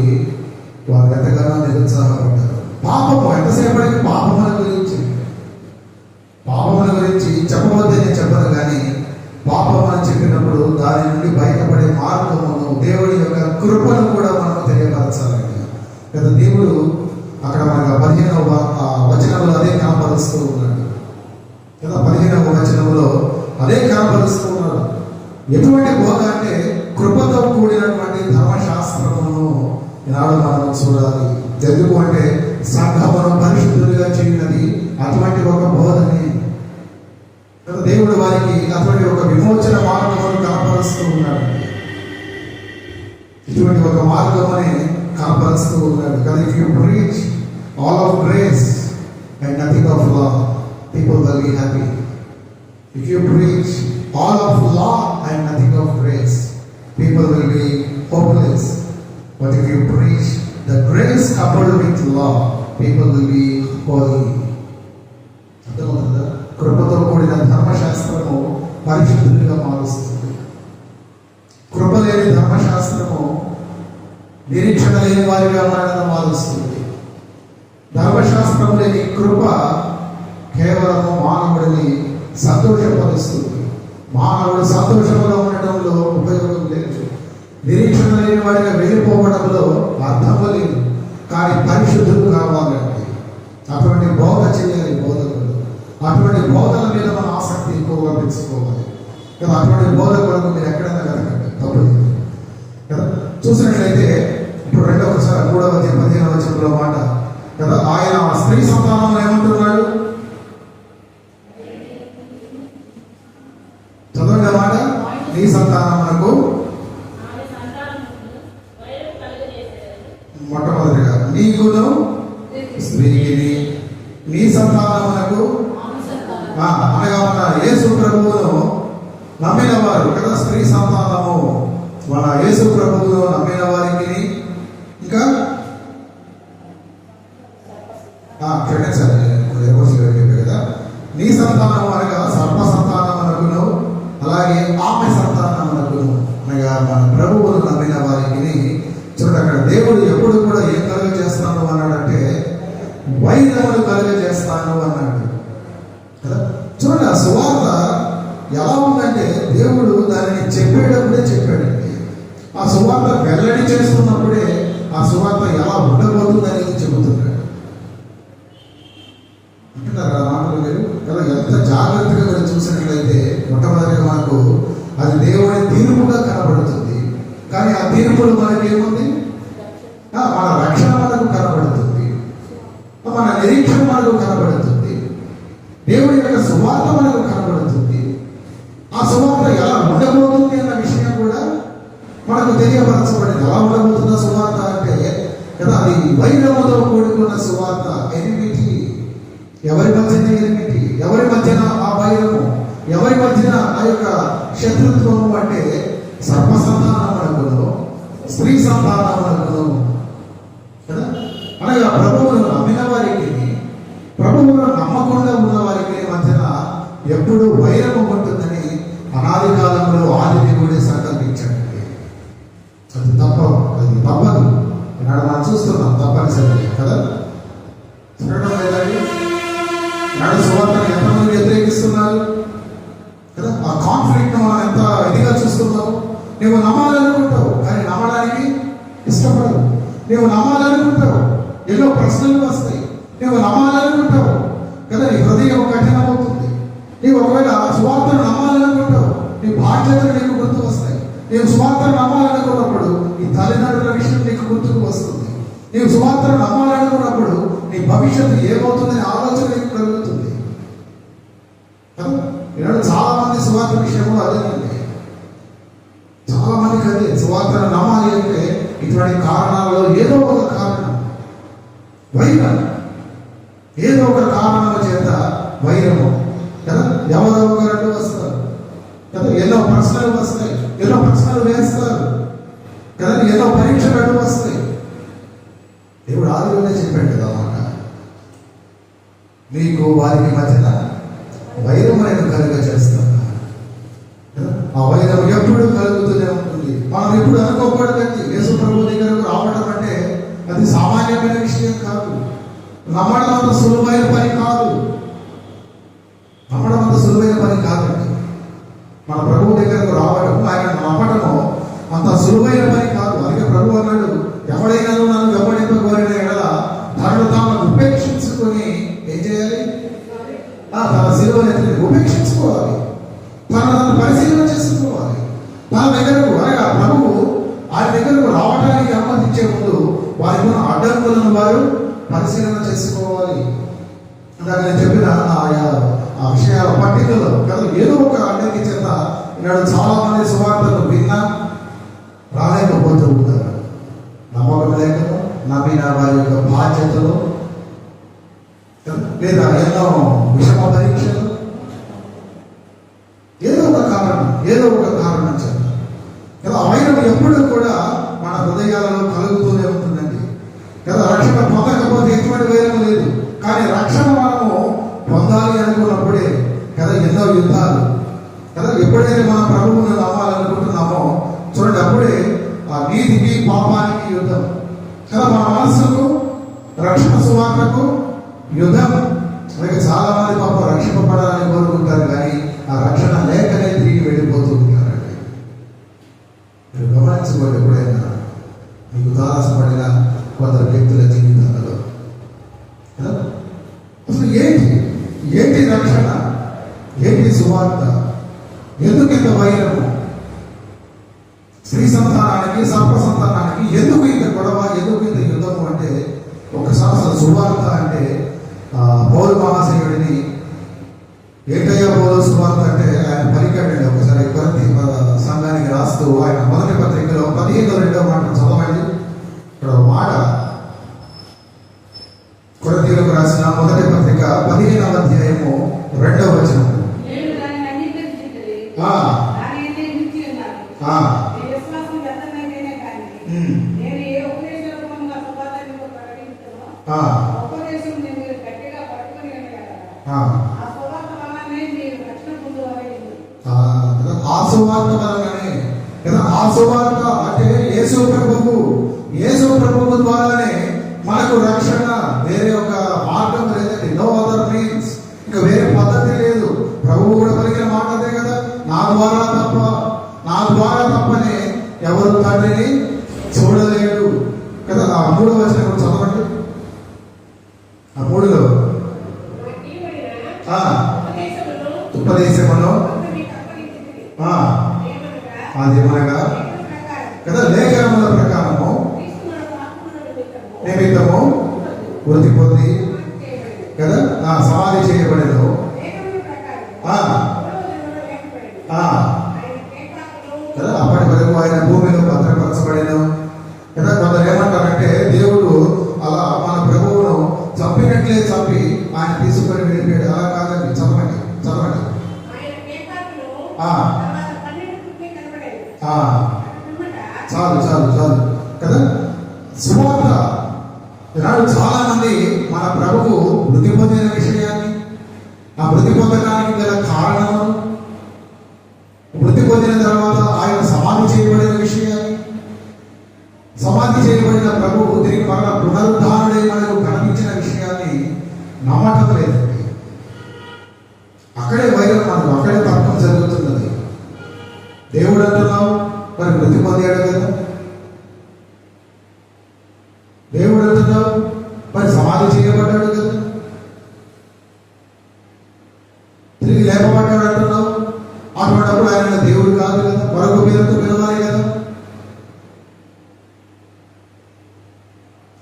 వారు ఎంతగానో నిరుత్సాహపడ్డారు. పాపము ఎంతసేపటికి పాపముల గురించి చెప్పవద్దని చెప్పదు, కానీ పాపం అని చెప్పినప్పుడు దాని నుండి బయటపడే మార్గమును, దేవుడి యొక్క కృపను కూడా మనం తెలియపరచాలండి కదా. దేవుడు అక్కడ మనకు 15వ వచనంలో అదే కనపరుస్తూ ఉన్నాడు కదా. 15వ వచనంలో అదే కనపరుస్తూ ఉన్నాడు. ఎటువంటి బోధ అంటే కృపతో కూడినటువంటి ధర్మశాస్త్రమును ఈనాడు మనం చూడాలి. ఎందుకు అంటే సంఘమును పరిశుద్ధులుగా చేయనది అటువంటి ఒక బోధని. దేవుడు వారికి అటువంటి ఒక విమోచన మార్గమును కనపరుస్తూ ఉన్నాడు. ఇటువంటి ఒక మార్గమని కనపరుస్తూ ఉన్నాడు కదా. If you preach all of grace and nothing of law, people will be happy. If you preach all of law and nothing of grace, people will be hopeless. But if you preach the grace coupled with law, people will be holy. అర్థమవుతుందా? కృపతో కూడిన ధర్మశాస్త్రము పరిశుద్ధులుగా మారుస్తుంది. కృప లేని ధర్మశాస్త్రము నిరీక్షణ లేని వారిగా మనల్ని మారుస్తుంది. ధర్మశాస్త్రం లేని కృప కేవలము మానవుడిని సంతోషపరుస్తుంది. మానవుడు సంతోషంగా ఉండటంలో ఉపయోగం లేదు. నిరీక్షణ లేని వారిగా వెళ్ళిపోవడంలో అర్థము లేదు. కానీ పరిశుద్ధులు కావాలండి. అటువంటి బోధ చేయాలి బోధకులు. అటువంటి బోధల మీద మన ఆసక్తి ఎక్కువగా పెంచుకోవాలి కదా. అటువంటి బోధ కొరకు మీరు ఎక్కడైనా వెతకండి, తప్పదు కదా. చూసినట్లయితే ఇప్పుడు 3వ అధ్యాయం 15వ వచనంలో మాట కదా, ఆయన స్త్రీ సంతానం ఏమంటున్నాడు చదవండి మాట. నీ సంతానమునకు మొట్టమొదటిగా నీకును స్త్రీకి నీ సంతానమునకు అనగా మన యేసు ప్రభువును నమ్మిన వారు కదా, స్త్రీ సంతానము మన యేసు ప్రభువును నమ్మిన వారికి ఇంకా క్షమించాలి కదా, నీ సంతానము అనగా సర్ప సంతానమునకును అలాగే ఆమె సంతానమునకును అనగా మన ప్రభువును నమ్మిన వారికి. చూడండి, అక్కడ దేవుడు ఎప్పుడు కూడా ఏం కలుగ చేస్తాను అన్నాడంటే వైరములు కలుగ చేస్తాను అన్నాడు కదా. చూడండి, ఆ సువార్త ఎలా ఉందంటే దేవుడు దానిని చెప్పేటప్పుడే చెప్పాడండి. ఆ సువార్త వెల్లడి చేస్తున్నప్పుడే ఆ సువార్త ఎలా ఉండబోతుంది అనేది చెబుతున్నాడు. అంటున్నారా మాటలు మీరు కదా. ఎంత జాగ్రత్తగా మీరు చూసినట్లయితే మొట్టమొదటిగా మనకు అది దేవుడి తీర్పుగా కనబడుతుంది. కానీ ఆ తీర్పులు మనకి ఏముంది, మన రక్షణ మనకు కనబడుతుంది, మన నిరీక్షణ మనకు కనబడుతుంది, దేవుడి యొక్క సువార్త మనకు కనబడుతుంది. ఆ సువార్త ఎలా ఉండబోతుంది అన్న విషయం కూడా మనకు తెలియపరచబడింది. ఎలా ఉండబోతున్న సువార్త అంటే కదా, అది వైరముతో కూడుకున్న సువార్త. ఎనిమిటి, ఎవరి మధ్యన ఎనిమిటి, ఎవరి మధ్యన ఆ వైరము, ఎవరి మధ్యన ఆ యొక్క శత్రుత్వము అంటే సర్వ సంతానమునకును స్త్రీ సంతానమునకును కదా. అనగా ప్రభువును నమ్మిన వారికి ప్రభువును నమ్మకుండా ఉన్న వారికి మధ్యన ఎప్పుడు వైరము ఉంటుందని అనాది కాలంలో ఆది దేవుడే సంకల్పించండి. అది తప్పదు. ఈనాడు మనం చూస్తున్నాం తప్పనిసరి కదా. చూడడం లేదండి, ఈనాడు సువార్తను ఎంతమంది వ్యతిరేకిస్తున్నారు కదా. ఆ కాన్ఫ్లిక్ట్ మనం ఎంత ఇదిగా చూస్తున్నావు. నువ్వు నమ్మాలనుకుంటావు కానీ నమ్మడానికి ఇష్టపడవు. నువ్వు నమ్మాలనుకుంటావు, ఎన్నో ప్రశ్నలు వస్తాయి. నువ్వు నమ్మాలనుకుంటావు కదా, నీ హృదయం కఠినమవుతుంది. నీవు ఒకవేళ సువార్తను నమ్మాలనుకుంటావు, నీ బాధ్యతలు నీకు గుర్తు వస్తాయి. నీవు సువార్తను నమ్మాలనుకున్నప్పుడు నీ తల్లిదండ్రుల విషయం నీకు గుర్తుకు వస్తుంది. నీవు సువార్తను నమ్మాలనుకున్నప్పుడు నీ భవిష్యత్తు ఏమవుతుందని ఆలోచన నీకు కలుగుతుంది కదా. ఈనాడు చాలా మంది సువార్త విషయంలో అదేనండి. చాలా మందికి అదే సువార్తను నమ్మాలి అంటే ఇటువంటి కారణాలలో ఏదో ఒక కారణం వైరం, ఏదో ఒక కారణం చేత వైరము కదా. ఎవరో ఒకరు వస్తారు కదా, ఎన్నో ప్రశ్నలు వస్తాయి, ఎన్నో ప్రశ్నలు వేస్తారు కదా, ఎన్నో పరీక్షలు వస్తాయి. దేవుడు ఆదిలోనే చెప్పాడు కదా మాట, మీకు వారికి మధ్యన వైరం నేను కలుగ చేస్తాను. ఆ వైరం ఎప్పుడు కలుగుతూనే ఉంటుంది. మనం ఎప్పుడు అనుకోకూడదండి యేసు ప్రభు దగ్గరకు రావడం అంటే అది సామాన్యమైన విషయం కాదు. నమ్మడం అంత సులువైన పని కాదు. నమ్మడం అంత సులువైన పని కాదండి. మన ప్రభువు దగ్గరకు రావడం, ఆయన నమ్మడము అంత సులువైన పని కాదు. అందుకే ప్రభు అన్నాడు, ఎవడైనా నన్ను వెంబడింపగోరిన ఎడల తనను తాను ఉపేక్షించుకొని ఏం చేయాలి, తన శిలువను ఉపేక్షించుకోవాలి, తనను పరిశీలన చేసుకోవాలి. తన దగ్గరకు అనగా ప్రభువు ఆయన దగ్గరకు రావడానికి అనుమతించే ముందు వారికి ఉన్న అడ్డంకులను వారు పరిశీలన చేసుకోవాలి. ఇందాక నేను చెప్పిన ఆ విషయాల పట్టికలో కదా ఏదో ఒక అడ్డంకి చేత ఈనాడు చాలా మంది సువార్తను విన్నా రాలేకపోతూ ఉంటారు. నమ్మకం లేకను, నమ్మిన వారి యొక్క బాధ్యతలు లేదా ఎన్నో విషమ పరీక్షలు, ఏదో ఒక కారణం చేత కదా వైరం ఎప్పుడు కూడా మన హృదయాలలో కలుగుతూనే ఉంటుందండి కదా. రక్షణ పొందకపోతే ఎటువంటి వైరం లేదు. కానీ రక్షణ మనము పొందాలి అనుకున్నప్పుడే కదా ఎన్నో యుద్ధాలు కదా. ఎప్పుడైతే మన ప్రభువును నమ్మాలనుకుంటున్నామో చూడండి, అప్పుడే ఆ నీతికి పాపానికి యుద్ధం కదా. మన మనస్సుకు రక్షణ సువార్తకు యుద్ధం. అలాగే చాలా మంది పాపం రక్షింపబడాలని కోరుకుంటారు కానీ ఆ రక్షణ లేకనే తిరిగి వెళ్ళిపోతూ ఉంటారండి. మీరు గమనించబోయే ఎందుకు ఇంత వైరము? స్త్రీ సంతానానికి, సర్ప సంతానానికి ఎందుకు ఇంత గొడవ, ఎందుకు ఇంత యుద్ధము అంటే ఒకసారి అసలు సువార్త అంటే పౌలు మహాశయుడిని ఏంటయ్యా పౌలు సువార్త అంటే ఆయన పలికాడండి. ఒకసారి కొరింథీ సంఘానికి రాస్తూ ఆయన మొదటి పత్రికలో 15:2 మాట చదవండి. ఇక్కడ మాట కొరింథీయులకు రాసిన మొదటి పత్రిక 15వ అధ్యాయము 2వ వచనం. ఆ సువార్త వలననే కదా, ఆ సువార్త అంటే యేసు ప్రభువు ద్వారానే మనకు రక్షణ. వేరే ఒక మార్గం లేదండి. No other means. ఇంకా వేరే పద్ధతి లేదు. ప్రభువు కూడా పలికిన మాట అదే కదా, నా ద్వారా తప్పనే ఎవరు తండ్రిని చూడలేడు కదా. ఆ 3వ వచనం కూడా చదవండి. ఆ 3లో ఉపదేశములో అదేమనగా కదా, లేఖనముల ప్రకారము నిమిత్తము వృద్ధి పొంది కదా సమాధి చేయబడేను. కదా అప్పటి వరకు ఆయన భూమిలో భద్రపరచబడేను కదా. కొందరు ఏమంటారంటే దేవుడు అలా మన ప్రభువును చంపినట్లే చంపి ఆయన తీసుకొని వెళ్ళిపోయాడు. అలా కాదండి. చదవండి. చాలు కదా. సువార్త ఈనాడు చాలా మంది మన ప్రభువు మృతి పొందిన విషయాన్ని, ఆ మృతి పొందడానికి గల కారణము, మృతి పొందిన తర్వాత ఆయన సమాధి చేయబడిన విషయాన్ని, సమాధి చేయబడిన ప్రభువు తిరిగి మరణ పునరుద్ధారుడై మనకు కనిపించిన విషయాన్ని నమ్మటం లేదండి. అక్కడే వైరం, మనకు అక్కడే తర్కం జరుగుతున్నది. దేవుడు అంటున్నావు మరి మృతి పొందాడు కదా, దేవుడు అంటున్నావు మరి సమాధి చేయబడ్డాడు కదా, తిరిగి లేపబడ్డాడు అంటున్నావు. అటువంటిప్పుడు ఆయన దేవుడు కాదు కదా, మరొక పేరుతో పిలవాలి కదా.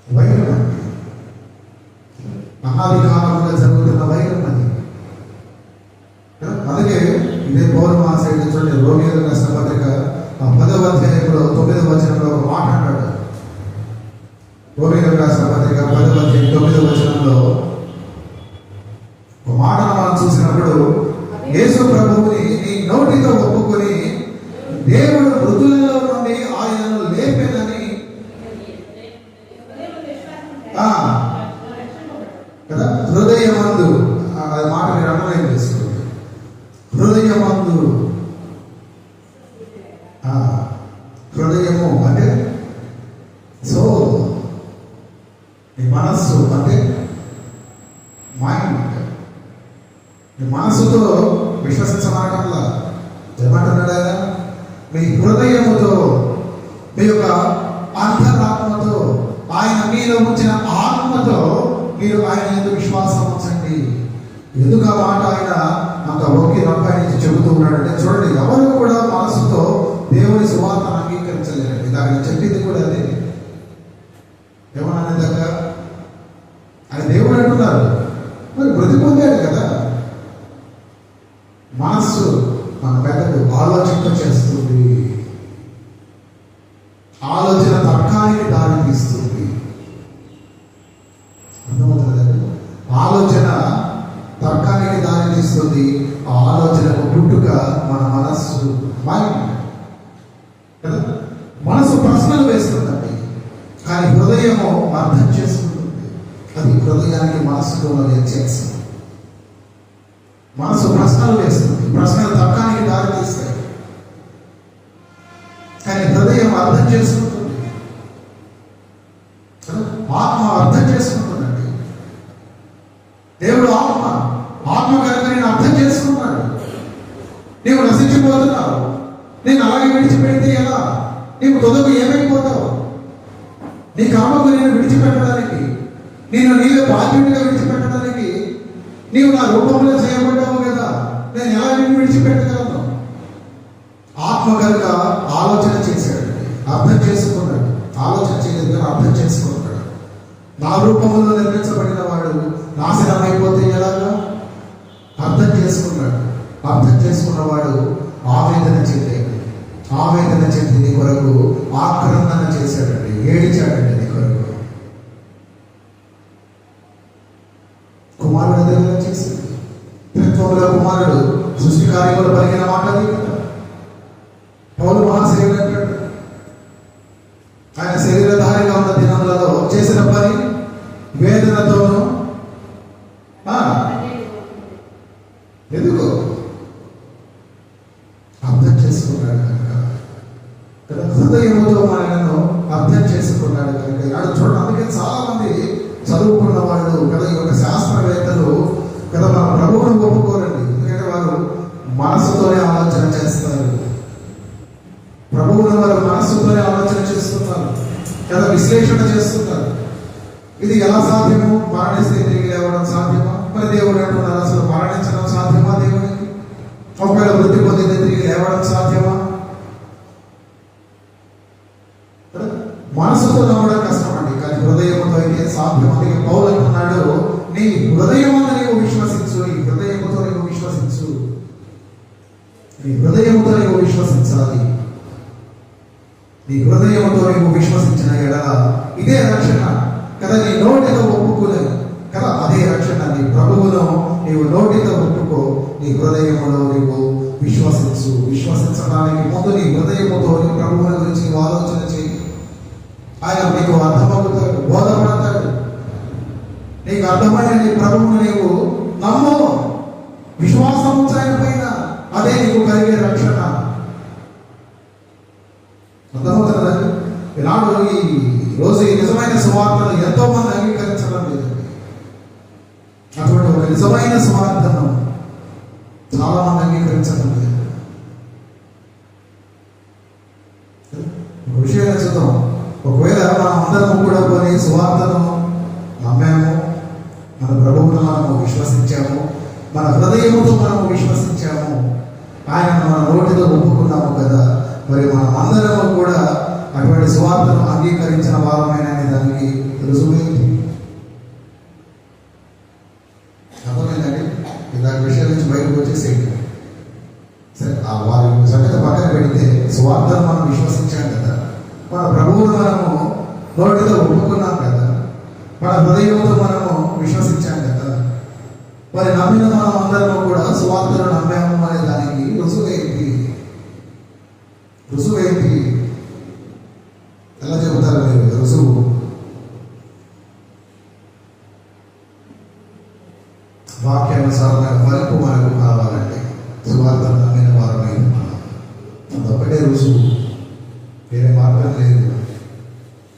వైరం అనాది కాలంలో జరుగుతున్న వైరం అది. అందుకే ఇదే పౌలు మహాశయుడు చూడండి, రోమియోలకు రాసిన పత్రిక 10వ అధ్యాయంలో 9వ వచనంలో ఒక మాట అంటాడు. రోమియోలకు రాసిన పత్రిక 10వ అధ్యాయం 9వ వచనంలో ఒక మాటను మనం చూసినప్పుడు, యేసు ప్రభువుని నీ నోటితో ఒప్పుకొని దేవుడు మృతులలో నుండి ఆయనను లేపెనని కదా, హృదయమందు అది మాట మీరు అండర్లైన్ చేసుకోండి. హృదయమందు, హృదయము అంటే సోల్, నీ మనస్సు అంటే మైండ్. నీ మనస్సుతో విశ్వసించమాటంలా ఏమంటున్నాడు ఆయన? మీ హృదయముతో, మీ యొక్క అంతరాత్మతో, ఆయన మీలో ఉంచిన ఆత్మతో మీరు ఆయన ఎందుకు విశ్వాసం ఉంచండి. ఎందుకు ఆ మాట ఆయన అంత ఒకే నుంచి చెబుతూ ఉన్నాడంటే చూడండి, ఎవరు కూడా మనసుతో దేవుని సువార్తను అంగీకరించలేరండి. దానికి చెప్పింది కూడా అదే. ఏమన్నా దగ్గర ఆయన దేవుడు అంటున్నారు మరి మృతి పొందాడు కదా. మనస్సు మన పెద్దలు ఆలోచన చేస్తుంది, ఆలోచన తర్కానికి దారి తీస్తుంది. అర్థమవుతుందండి? ఆలోచన తర్కానికి దారి తీస్తుంది. ఆ ఆలోచనకు పుట్టుక మన మనస్సు, మైండ్ కదా. మనసు ప్రశ్నలు వేస్తుందండి, కానీ హృదయము అర్థం చేసుకుంటుంది. అది హృదయానికి మనస్సుతో వ్యత్యాసం. మనసు ప్రశ్నలు వేస్తుంది, ప్రశ్నలు తర్కానికి దారి తీస్తాయి, కానీ హృదయం అర్థం చేసుకుంటుంది. ఆత్మ అర్థం చేసుకుంటుందండి. దేవుడు ఆత్మ కనుక నేను అర్థం చేసుకున్నాడు. నీవు నశించిపోతున్నావు, నేను అలాగే విడిచిపెడితే ఎలా? నీవు తొదకు ఏమైపోతావు? నీ కామకు నేను విడిచిపెట్టడానికి, నేను నీవే బాధ్యుడిగా విడిచిపెట్టడానికి నీవు నా రూపంలో చేయబడ్డావు కదా. నేను ఎలా నిన్ను విడిచిపెట్టగలను? ఆత్మ కనుక ఆలోచన చేశాడు, అర్థం చేసుకున్నాడు. ఆలోచన చేయలేదు కానీ అర్థం చేసుకున్నాడు. నా రూపంలో నిర్మించబడిన వాడు నాశనం అయిపోతే ఎలాగా? అర్థం చేసుకున్నాడు. అర్థం చేసుకున్నవాడు ఆవేదన చెందాడు. ఆవేదన చెంది నీ కొరకు ఆక్రందన చేశాడండి, ఏడిచాడండి నీ కొరకు. కుమారుడు దగ్గర చేసింది త్రిత్వంలో కుమారుడు సృష్టి కార్యములు పలికిన మాట అది కదా. పౌలు మహాశయుడు అంటాడు, ఆయన శరీరధారిగా ఉన్న దినములలో చేసిన పని వేదనతోనూ ఎందుకు అర్థం చేసుకున్నాడు కనుక, హృదయముతో మనను అర్థం చేసుకున్నాడు కనుక. ఆడు చూడండి, అందుకే చాలా మంది చదువుకున్న వాళ్ళు కదా, ఈ యొక్క శాస్త్రవేత్తలు కదా మన ప్రభువును ఒప్పుకోరండి. ఎందుకంటే వారు మనసుతోనే ఆలోచన చేస్తారు. ప్రభువును వారు మనస్సుతోనే ఆలోచన చేస్తున్నారు కదా, విశ్లేషణ చేస్తున్నారు. ఇది ఎలా సాధ్యము? మరణిస్తే తిరిగి లేవడం సాధ్యమా? మరి దేవుడు అంటున్నారు, అసలు మరణించడం సాధ్యమా దేవునికి? ఒకవేళ వృద్ధి పొందితే తిరిగి లేవడం సాధ్యమా? మనసుతో నమ్మడం కష్టం అండి, కానీ హృదయంతో అయితే సాధ్యం. అందుకే పౌలు అంటున్నాడు, నీ హృదయముతో నీవు విశ్వసించు, నీ హృదయముతో నీవు విశ్వసించు, నీ హృదయముతో నీవు విశ్వసించాలి. నీ హృదయముతో నీవు విశ్వసించిన ఎడల ఇదే రక్షణ కదా. నీ నోటితో ఒప్పుకోలేదు కదా, అదే రక్షణ. నీ ప్రభువును నీవు నోటితో ఒప్పుకో, నీ హృదయములో నీవు విశ్వసించు. విశ్వసించడానికి ముందు నీ హృదయముతో నీ ప్రభువుని గురించి నీవు ఆలోచన చేయి. ఆయన నీకు అర్థమవుతాడు, బోధపడతాడు. నీకు అర్థమైన నీ ప్రభువును నీవు నమ్ము, విశ్వాసం ఉంచాయన పైన, అదే నీకు కలిగే రక్షణ. అర్థమవుతుందండి. ఈనాడు ఈ రోజు ఈ నిజమైన సువార్తను ఎంతో మంది అంగీకరించడం లేదండి. అటువంటి ఒక నిజమైన సువార్తను చాలా మంది అంగీకరించడం లేదు. విషయాన్ని చూద్దాం. ఒకవేళ మనం అందరం కూడా కొన్ని సువార్తను నమ్మాము, మన ప్రభువును మనము విశ్వసించాము, మన హృదయముతో మనము విశ్వసించాము, ఆయన మన నోటితో ఒప్పుకున్నాము కదా, మరి మనం అందరము కూడా అటువంటి సువార్తను అంగీకరించిన వారమైన దానికి రుజువేంటి? అర్థమైందండి. దాని విషయాల నుంచి బయటకు వచ్చేసేయండి. సరే, ఆ వారి సంగతి పక్కన పెడితే సువార్తను మనం విశ్వసించాం కదా, మన ప్రభువును మనము నోటితో ఒప్పుకున్నాం కదా, మన హృదయంతో మనము విశ్వసించాం కదా, మరి నమ్మిన మనం అందరము కూడా సువార్తను నమ్మాము అనే దానికి రుజువేంటి? రుజువేంటి? ఎలా చెబుతారు మీరు రుజువు? వాక్యానుసారమైన ఫలింపు మనకు కావాలండి. సువార్తను నమ్మిన వారమైంది మనం, అదొక్కటే రుజువు, వేరే మార్గం లేదు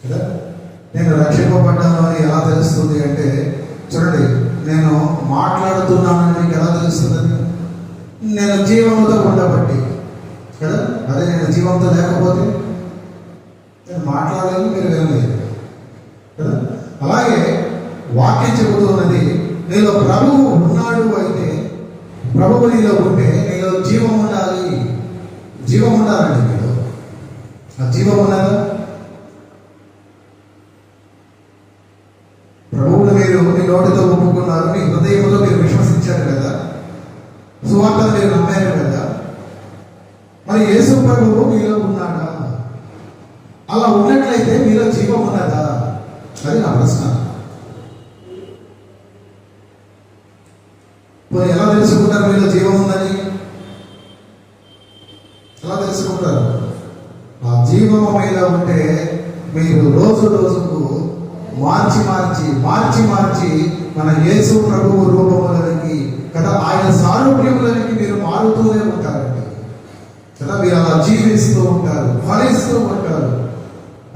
కదా. నేను రక్షింపబడ్డాను అని ఎలా తెలుస్తుంది అంటే, చూడండి, నేను మాట్లాడుతున్నానని మీకు ఎలా తెలుస్తుందని? నేను జీవముతో ఉండబట్టి కదా. అదే నేను జీవంతో లేకపోతే నేను మాట్లాడలేదు, మీరు వినలేదు కదా. అలాగే వాక్యం చెబుతున్నది, నీలో ప్రభువు ఉన్నాడు అయితే, ప్రభువు నీలో ఉంటే నీలో జీవం ఉండాలి. జీవం ఉండాలండి మీలో. ఆ జీవం ఉన్నదా? ప్రభువును మీరు మీ నోటితో ఒప్పుకున్నారు, మీ హృదయంలో మీరు విశ్వసించారు కదా, సువార్తను మీరు నమ్మారు కదా, మరి యేసు ప్రభువు మీలో ఉన్నాడా? అలా ఉన్నట్లయితే మీలో జీవం ఉన్నదా? అది నా ప్రశ్న. మరి ఎలా తెలుసుకుంటారు మీలో జీవం ఉందని? ఎలా తెలుసుకుంటారు? ఆ జీవం మీలో ఉంటే మీరు రోజు రోజుకు మార్చి మార్చి మార్చి మార్చి మన యేసు ప్రభువు రూపములకి కదా, ఆయన సారూప్యములకి మీరు మారుతూనే ఉంటారండి కదా. మీరు అలా జీవిస్తూ ఉంటారు, ఫలిస్తూ ఉంటారు.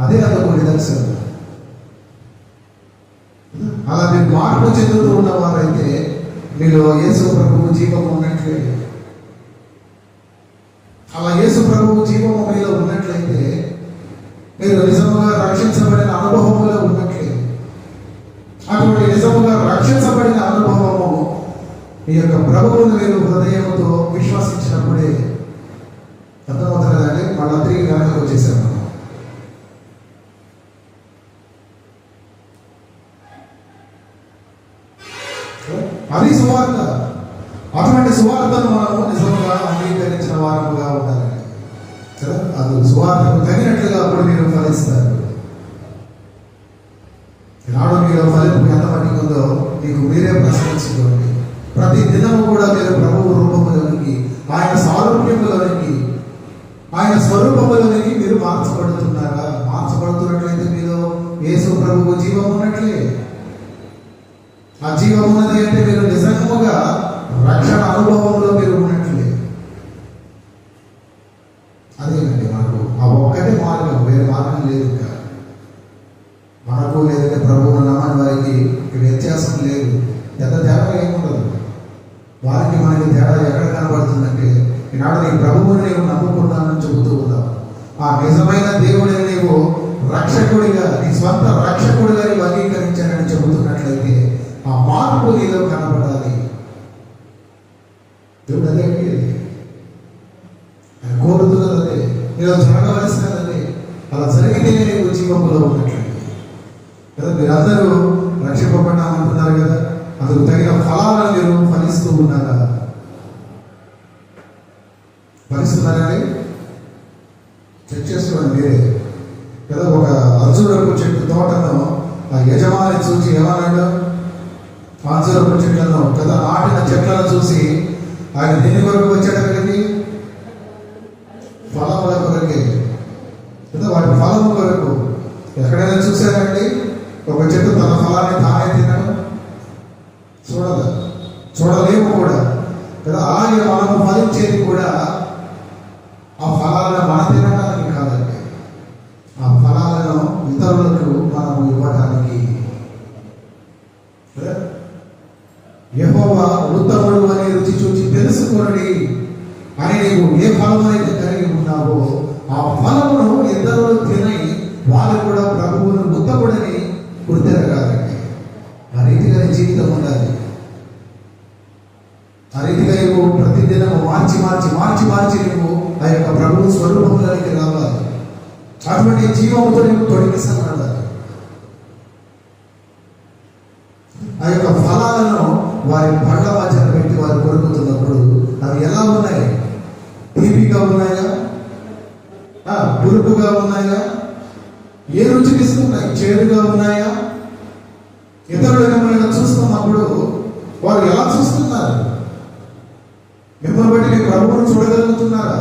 అదే అదొక నిదర్శనం. అలా మీరు మార్పు చెందుతూ ఉన్నవారైతే మీలో యేసు ప్రభువు జీవము ఉన్నట్లే. అలా యేసు ప్రభువు జీవము మీలో ఉన్నట్లయితే మీరు నిజముగా రక్షించబడిన అనుభవములో ఉన్నట్లే. అటువంటి నిజముగా రక్షించబడిన అనుభవము ఈ యొక్క ప్రభువును మీరు హృదయంతో విశ్వసించినప్పుడే. అర్థమవుతుంది కదా. తగినట్లుగా అప్పుడు మీరు ఫలిస్తారు. ఈనాడు మీలో ఫలింపు ఎంత మట్టికి ఉందో మీకు మీరే ప్రశ్నించుకోండి. ప్రతి దినము కూడా మీరు ప్రభువు రూపములోనికి, ఆయన సారూప్యములోనికి, ఆయన స్వరూపములోనికి మీరు మార్చబడుతున్నారా? మార్చబడుతున్నట్లయితే మీలో యేసు ప్రభువు జీవం ఉన్నట్లే. ఆ జీవం ఉన్నది అంటే మీరు నిజంగా రక్షణ అనుభవంలో మీరు ఉన్నట్లే. అదేనండి మనకు ఆ ఒక్కటే మార్గం, వేరే మార్గం లేదు. ఇంకా మనకు లేదంటే ప్రభువును నమ్మని వారికి వ్యత్యాసం లేదు, పెద్ద తేడా ఏముండదు. వారికి మనకి తేడా ఎక్కడ కనబడుతుందంటే ఈనాడు నీ ప్రభువుని నీవు నమ్ముకున్నానని చెబుతూ ఉన్నావు. ఆ నిజమైన దేవుడిని నీవు రక్షకుడిగా, నీ స్వంత రక్షకుడిగా నీవు అంగీకరించానని చెబుతున్నట్లయితే ఆ మార్పు నీలో కనబడాలి. దేవుడు అదే ఆయన కోరుతున్నది, అదే నీలో జరగవలసినది అదే. అలా జరిగితేనే నీకు జీవంలో ఉన్నట్లయితే కదా. మీరందరూ రక్షింపబడ్డామంటున్నారు కదా, అందుకు తగిన ఫలాలను మీరు ఫలిస్తూ ఉన్నారా? ఫలిస్తున్నారండి? చెక్ చేసుకోండి మీరే కదా. ఒక అంజూరపు చెట్టు తోటను ఆ యజమాని చూసి ఏమన్నాడు? అంజూరపు చెట్లను కదా, నాటిన చెట్లను చూసి ఆయన దేని కొరకు వచ్చాడు అక్కడికి? ఫలముల కొరకే కదా, వాటి ఫలము కొరకు. ఎక్కడైనా చూసారండి ఒక చెట్టు తన ఫలాన్ని తానే తినడం? చూడలేము కూడా కదా. అలాగే మనము ఫలించేది కూడా ఆ ఫలాలను మనం తినడానికి కాదండి, ఆ ఫలాలను ఇతరులకు మనము ఇవ్వడానికి. యెహోవా ఉత్తముడు అని రుచి చూచి తెలుసుకోండి అని నీవు ఏ ఫలము అయితే కలిగి ఉన్నావో ఆ ఫలమును ఇతరులు తిని వాళ్ళు కూడా ప్రభువును ఉత్తముడని గుర్తెరగాలండి. ఆ రీతిగా జీవితం ఉండాలి. ఆ రీతిగా నువ్వు ప్రతిదినము మార్చి మార్చి మార్చి మార్చి నువ్వు ఆ యొక్క ప్రభువు స్వరూపంలోనికి రావాలి. అటువంటి జీవముతో నువ్వు తొడిగిస్తాను. ఆ యొక్క ఫలాలను వారి పండ్ల మధ్యన పెట్టి వారు కొరుకుతున్నప్పుడు అవి ఎలా ఉన్నాయి? తీపిగా ఉన్నాయా? పులుపుగా ఉన్నాయా? ఏ రుచికి ఇస్తున్నాయి? చేదుగా ఉన్నాయా? ఇతరులు మిమ్మల్ని చూస్తున్నప్పుడు వారు ఎలా చూస్తున్నారు? మిమ్మల్ని బట్టి నేను ప్రభువును చూడగలుగుతున్నారా?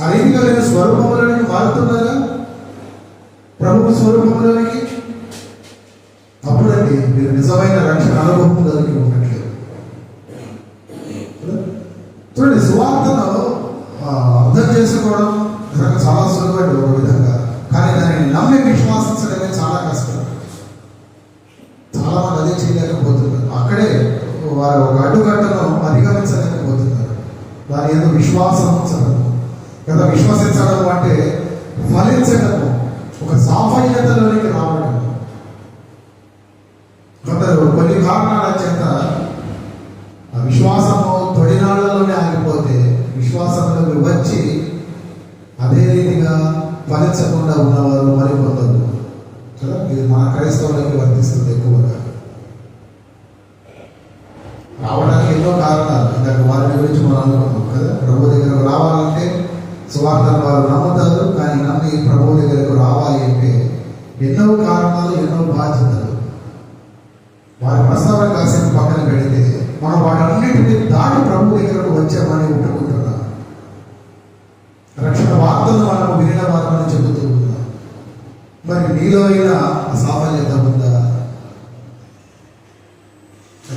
ఆ రీతిగా నేను స్వరూపంలోనికి మారుతున్నారా? ప్రభువు స్వరూపంలోనికి. అప్పుడండి మీరు నిజమైన రక్షణ అనుభవం కలిగి ఉన్నట్లేదు. చూడండి, సువార్తను అర్థం చేసుకోవడం నిజంగా చాలా సులువైన ఒక విధంగా, కానీ దాన్ని నమ్మి విశ్వాసించడమే చాలా కష్టం. చాలా మంది అదే చేయలేకపోతున్నారు. అక్కడే వారు ఒక అడ్డుకట్టను అధిగమించలేకపోతున్నారు. దాని ఏదో విశ్వాసం ఉంచడం కదా. విశ్వసించడం అంటే ఫలించడము, ఒక సాఫల్యతలోనికి రావడం. కొందరు కొన్ని కారణాల చేత ఆ విశ్వాసము తొడినాళ్లలోనే ఆగిపోతే విశ్వాసంలోకి వచ్చి అదే రీతిగా ఫలించకుండా ఉన్నవారు మరికొందరు కదా. ఇది మన క్రైస్తవులకి వర్తిస్తుంది ఎక్కువగా. రావడానికి ఎన్నో కారణాలు, ఇందాక వారి గురించి మనం అనుకున్నాం కదా. ప్రభు దగ్గరకు రావాలంటే సువార్తను వారు నమ్ముతారు, కానీ నమ్మి ప్రభు దగ్గరకు రావాలి అంటే ఎన్నో కారణాలు, ఎన్నో బాధ్యతలు. వారి ప్రస్తావన కాసేపు పక్కన పెడితే మనం వాటన్నిటిని దాటి ప్రభు దగ్గరకు వచ్చామని ఒప్పుకుంటున్నాం. రక్షణ వార్తలు మనము వినిన వారమని చెబుతూ ఉన్నాం. మరి నీలో అయినా సాఫల్యత ఉందా?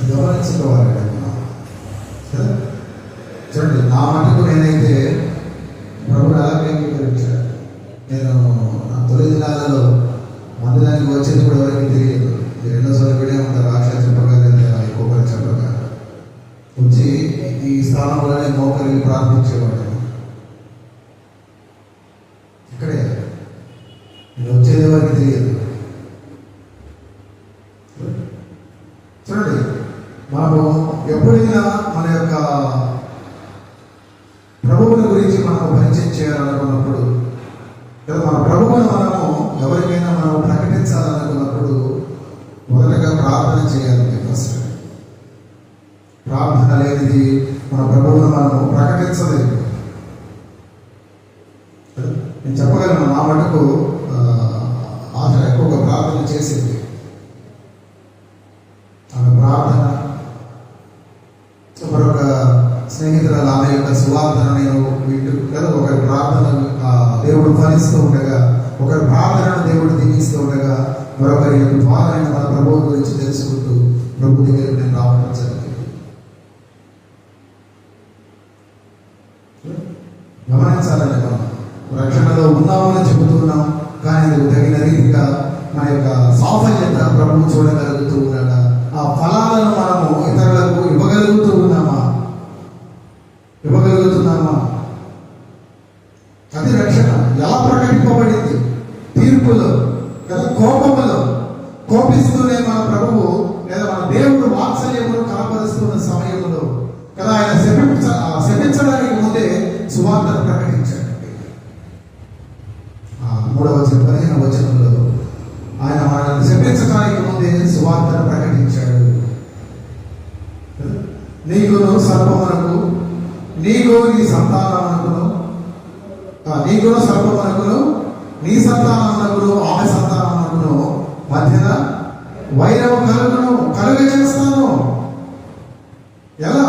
గమనించుకోవాలి కదా. చూడండి, నా మటుకు నేనైతే ప్రభుని అలాగే అంగీకరించాను. నేను నా తొలి దినాలలో మందిరానికి వచ్చేది కూడా ఎవరికి తెలియదు. రెండోసారి విడే ఉంటారు, ఆశ చెప్పగా లేదా ఇంకొకరు చెప్పగా వచ్చి ఈ స్థానంలోనే మోకరికి ప్రార్థించేవాడు. ఇక్కడే నేను వచ్చేది ఎవరికి తెలియదు. చూడండి, మనము ఎప్పుడైనా మన యొక్క ప్రభువుని గురించి మనము పరిచయం చేయాలనుకున్నప్పుడు లేదా మన ప్రభువును మనము ఎవరికైనా మనం ప్రకటించాలనుకున్నప్పుడు మొదటగా ప్రార్థన చేయాలండి. ఫస్ట్ ప్రార్థన లేనిది మన ప్రభువును మనము ప్రకటించలేదు. నేను చెప్పగలను, నా మటుకు ఆశ ఎక్కువగా ప్రార్థన చేసింది. ఆమె ప్రార్థన, మరొక స్నేహితురాలు ఆమె యొక్క సువార్తను నేను వింటూ కదా, ఒకరి ప్రార్థన దేవుడు ఫలిస్తూ ఉండగా, ఒకరి ప్రార్థనను దేవుడు దీవిస్తూ ఉండగా, మరొకరి యొక్క ద్వారా మన ప్రభువు గురించి తెలుసుకుంటూ ప్రభు దగ్గర నేను రావడం జరిగింది. గమనించాలండి, మనం రక్షణలో ఉన్నామని చెబుతున్నాం, కానీ అది తగిన రీతిగా మన యొక్క సాఫల్యత ప్రభువు చూడగలుగుతూ ఉన్నాడా, ఆ ఫలాలను మనము ఇతరులకు ఇవ్వగలుగుతున్నామా? అది రక్షణ. ఎలా ప్రకటింపబడింది? తీర్పులో కదా, కోపములో కోపిస్తూనే మన ప్రభువు లేదా మన దేవుడు వాత్సల్యమును కనపరుస్తున్న సమయంలో కదా, ఆయన శపించడానికి ముందే సువార్తను ప్రకటించాడు. 3వ వచనంలో ఆయన మనల్ని శపించడానికి ముందే సువార్తను ప్రకటించాడు. నీకును సర్పమునకు, నీకు నీ సంతానమునకును, నీకును సర్పమునకును, నీ సంతానమునకును, ఆమె సంతానమునకును మధ్యన వైరము కలుగజేస్తాను. ఎలా?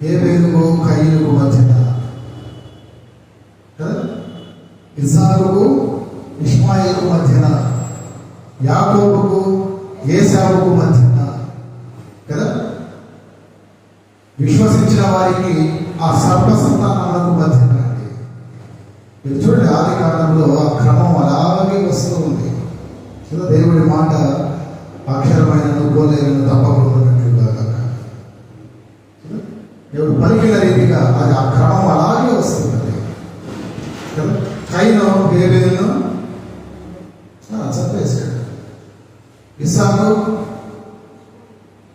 హేబేలుకు కయీనుకు మధ్యన, ఇస్సాకుకు ఇష్మాయేలుకు మధ్యన, యాకోబుకు ఏశావుకు మధ్యన కదా, విశ్వసించిన వారికి ఆ సర్వ సంతానాలకు మధ్యన. మీరు చూడండి, ఆది కాలంలో ఆ క్రమం అలాగే వస్తూ ఉంది. దేవుడి మాట అక్షరమైన గోలేలను తప్పకుండానట్లుగా దేవుడు పలికిన రీతిగా అది ఆ క్రమం అలాగే వస్తుంది. కయీను హేబేలును చంపేశాడు. ఇస్సాకు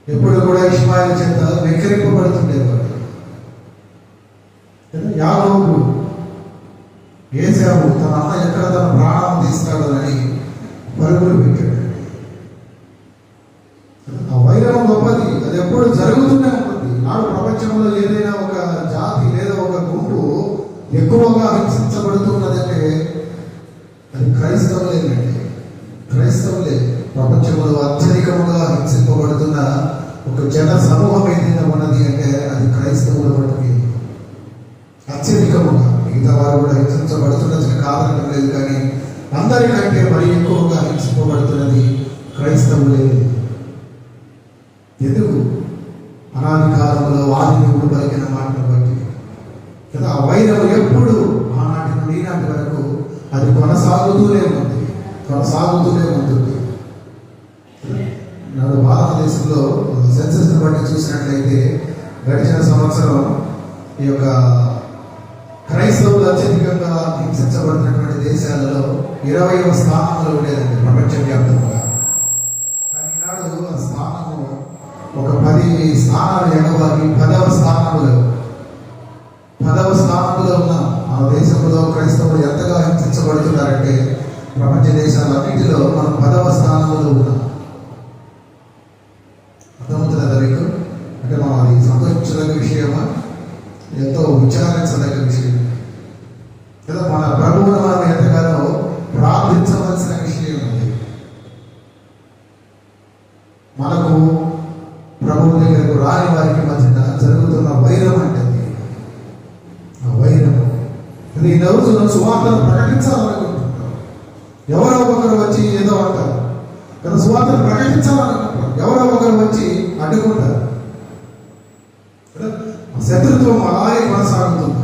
ఎప్పుడు కూడా ఇష్మాయేలు చేత వెక్కిరింపబడుతుండేవాడు. యాకోబు, ఏశావు తన అన్న ఎక్కడ తన ప్రాణం తీస్తాడు అని పరుగులు పెట్టాడు. ఆ వైరం గొప్పది, అది ఎప్పుడు జరుగుతూనే ఉంటుంది. నాడు ప్రపంచంలో ఏదైనా ఒక జాతి లేదా ఒక గుంపు ఎక్కువగా హింసించబడుతున్నదంటే అది క్రైస్తవులేనండి. క్రైస్తవులే ప్రపంచంలో అత్యధికముగా హింసింపబడుతున్న ఒక జన సమూహం ఏదైనా ఉన్నది అంటే అది క్రైస్తవుల మటుకి అత్యధికముగా. మిగతా వారు కూడా హింసించబడుతున్నది కాదనడం లేదు, కానీ అందరికంటే మరి ఎక్కువగా హింసింపబడుతున్నది క్రైస్తవులే. ఎందుకు? అనాది కాలంలో వారి దేవుడు పలికిన మాటను బట్టి కదా. ఆ వైరం ఎప్పుడు ఆనాటి నుండి ఈనాటి వరకు అది కొనసాగుతూనే ఉంటుంది. నాడు భారతదేశంలో సెన్సెస్ని బట్టి చూసినట్లయితే గడిచిన సంవత్సరం ఈ యొక్క క్రైస్తవులు అత్యధికంగా హింసించబడినటువంటి దేశాలలో 20వ స్థానంలో ఉండేదండి ప్రపంచవ్యాప్తంగా. కానీ ఈనాడు ఆ స్థానము ఒక 10 స్థానాలు ఎగవాలి 10వ స్థానంలో ఉన్న ఆ దేశంలో క్రైస్తవులు ఎంతగా హింసించబడుతున్నారంటే ప్రపంచ దేశాలన్నింటిలో మనం 10వ స్థానంలో ఉన్నాం. అర్థమవుతుందా మీకు? అంటే మనం అది సంతోషించదగ్గ విషయమా, ఎంతో విచారించదగ్గ విషయం కదా. మన ప్రభువును మనం ఎంతగానో ప్రార్థించవలసిన విషయం అది. మనకు ప్రభువు దగ్గరకు రాని వారికి మధ్యన జరుగుతున్న వైరం అంటే ఆ వైరం. ఈ రోజున సువార్తను ప్రకటించాలనుకుంటున్నాం, ఎవరో ఒకరు వచ్చి ఏదో అంటారు కదా. సువార్తను ప్రకటించాలనుకుంటున్నాం, ఎవరో ఒకరు వచ్చి అడ్డుకుంటారు. శత్రుత్వం అలాగే కొనసాగుతుంది.